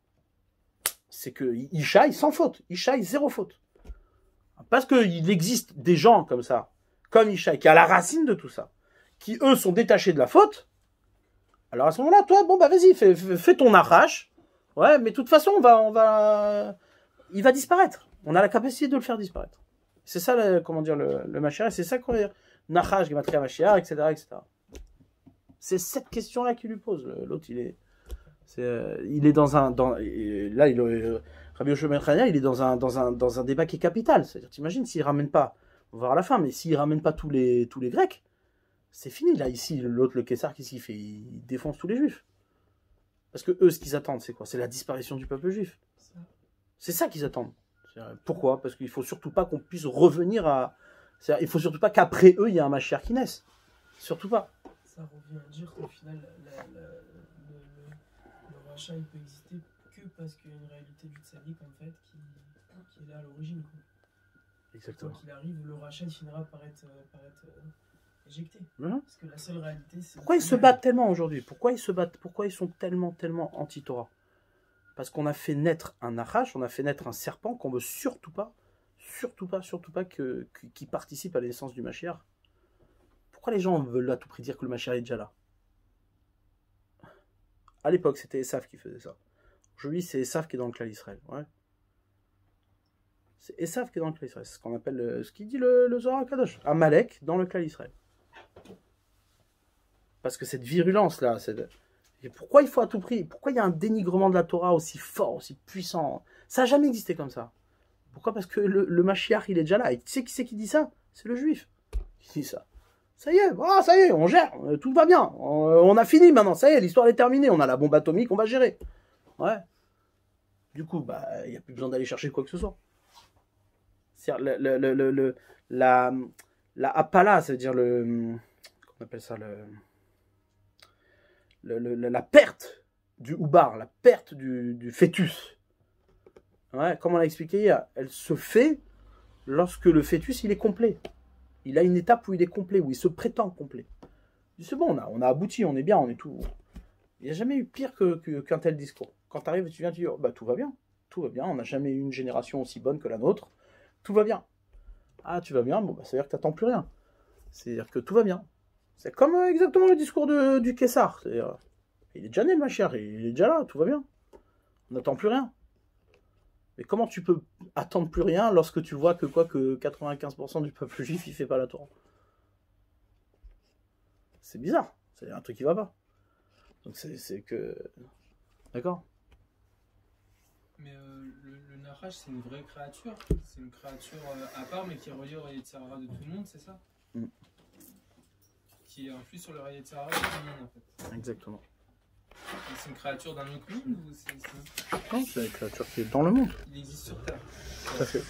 C'est que Yishai sans faute, Yishai zéro faute. Parce qu'il existe des gens comme ça, comme Yishai, qui est à la racine de tout ça, qui eux sont détachés de la faute. Alors à ce moment-là, toi, bon bah vas-y, fais ton arrache. Ouais, mais de toute façon, il va disparaître. On a la capacité de le faire disparaître. C'est ça, comment dire, le Mashiach, c'est ça qu'on va dire, Nachash, Gematria Mashiach, etc., etc. C'est cette question-là qu'il lui pose. L'autre, il est dans un, Rabbi Yoshua ben Chania, il est dans un débat qui est capital. C'est-à-dire, t'imagines s'il ramène pas, on va voir à la fin, mais s'il ramène pas tous les Grecs, c'est fini. Là, ici, l'autre, le Kessar, qu'est-ce qu'il fait? Il défonce tous les Juifs. Parce que eux, ce qu'ils attendent, c'est quoi? C'est la disparition du peuple juif. C'est ça qu'ils attendent. Pourquoi? Parce qu'il faut surtout pas qu'on puisse revenir à... Il faut surtout pas qu'après eux, il y ait un Mashiach qui naisse. Surtout pas. Ça revient à dire qu'au final, le rachat, il peut exister que parce qu'il y a une réalité du tzaddik, en fait, qui est là à l'origine. Exactement. Quoi qu'il arrive, le rachat, il finira par être éjecté. Parce que la seule réalité, c'est... Pourquoi ils se battent tellement aujourd'hui? Pourquoi ils se battent? Pourquoi ils sont tellement anti-Torah? Parce qu'on a fait naître un Nachash, on a fait naître un serpent qu'on veut surtout pas qui participe à la naissance du Mashiach. Pourquoi les gens veulent à tout prix dire que le Mashiach est déjà là? À l'époque, c'était Esav qui faisait ça. Aujourd'hui, c'est Esav qui est dans le clan d'Israël. Ouais. C'est Esav qui est dans le clan d'Israël. C'est ce qu'on appelle, ce qu'il dit le Zohar HaKadosh. Amalek dans le clan d'Israël. Parce que cette virulence-là, et pourquoi il faut à tout prix? Pourquoi il y a un dénigrement de la Torah aussi fort, aussi puissant? Ça n'a jamais existé comme ça. Pourquoi? Parce que le Mashiach, il est déjà là. Et tu sais qui c'est qui dit ça? C'est le juif qui dit ça. Ça y est, on gère, tout va bien. On a fini maintenant, ça y est, l'histoire est terminée. On a la bombe atomique, on va gérer. Ouais. Du coup, bah, il n'y a plus besoin d'aller chercher quoi que ce soit. C'est-à-dire la appala, c'est-à-dire qu'on appelle ça la perte du oubar, la perte du fœtus. Ouais, comme on l'a expliqué hier, elle se fait lorsque le fœtus il est complet. Il a une étape où il est complet, où il se prétend complet. C'est bon, on a abouti, on est bien, on est tout. Il n'y a jamais eu pire qu'un tel discours. Quand tu arrives et tu viens, tu dis, oh, bah, tout va bien, on n'a jamais eu une génération aussi bonne que la nôtre, tout va bien. Ah, tu vas bien, bon, bah, ça veut dire que tu n'attends plus rien. C'est-à-dire que tout va bien. C'est comme exactement le discours du Kessar. Il est déjà né, ma chère, il est déjà là, tout va bien. On n'attend plus rien. Mais comment tu peux attendre plus rien lorsque tu vois que 95% du peuple juif, il fait pas la Torah? C'est bizarre, c'est un truc qui va pas. Donc c'est que... D'accord? Mais le Nachash, c'est une vraie créature. C'est une créature à part, mais qui est reliée au Yetzirah de tout le monde, c'est ça? Qui influe sur le Yetzirah de tout le monde, en fait. Exactement. C'est une créature d'un autre monde ou Non, c'est une créature qui est dans le monde. Il existe sur Terre. Tout à fait.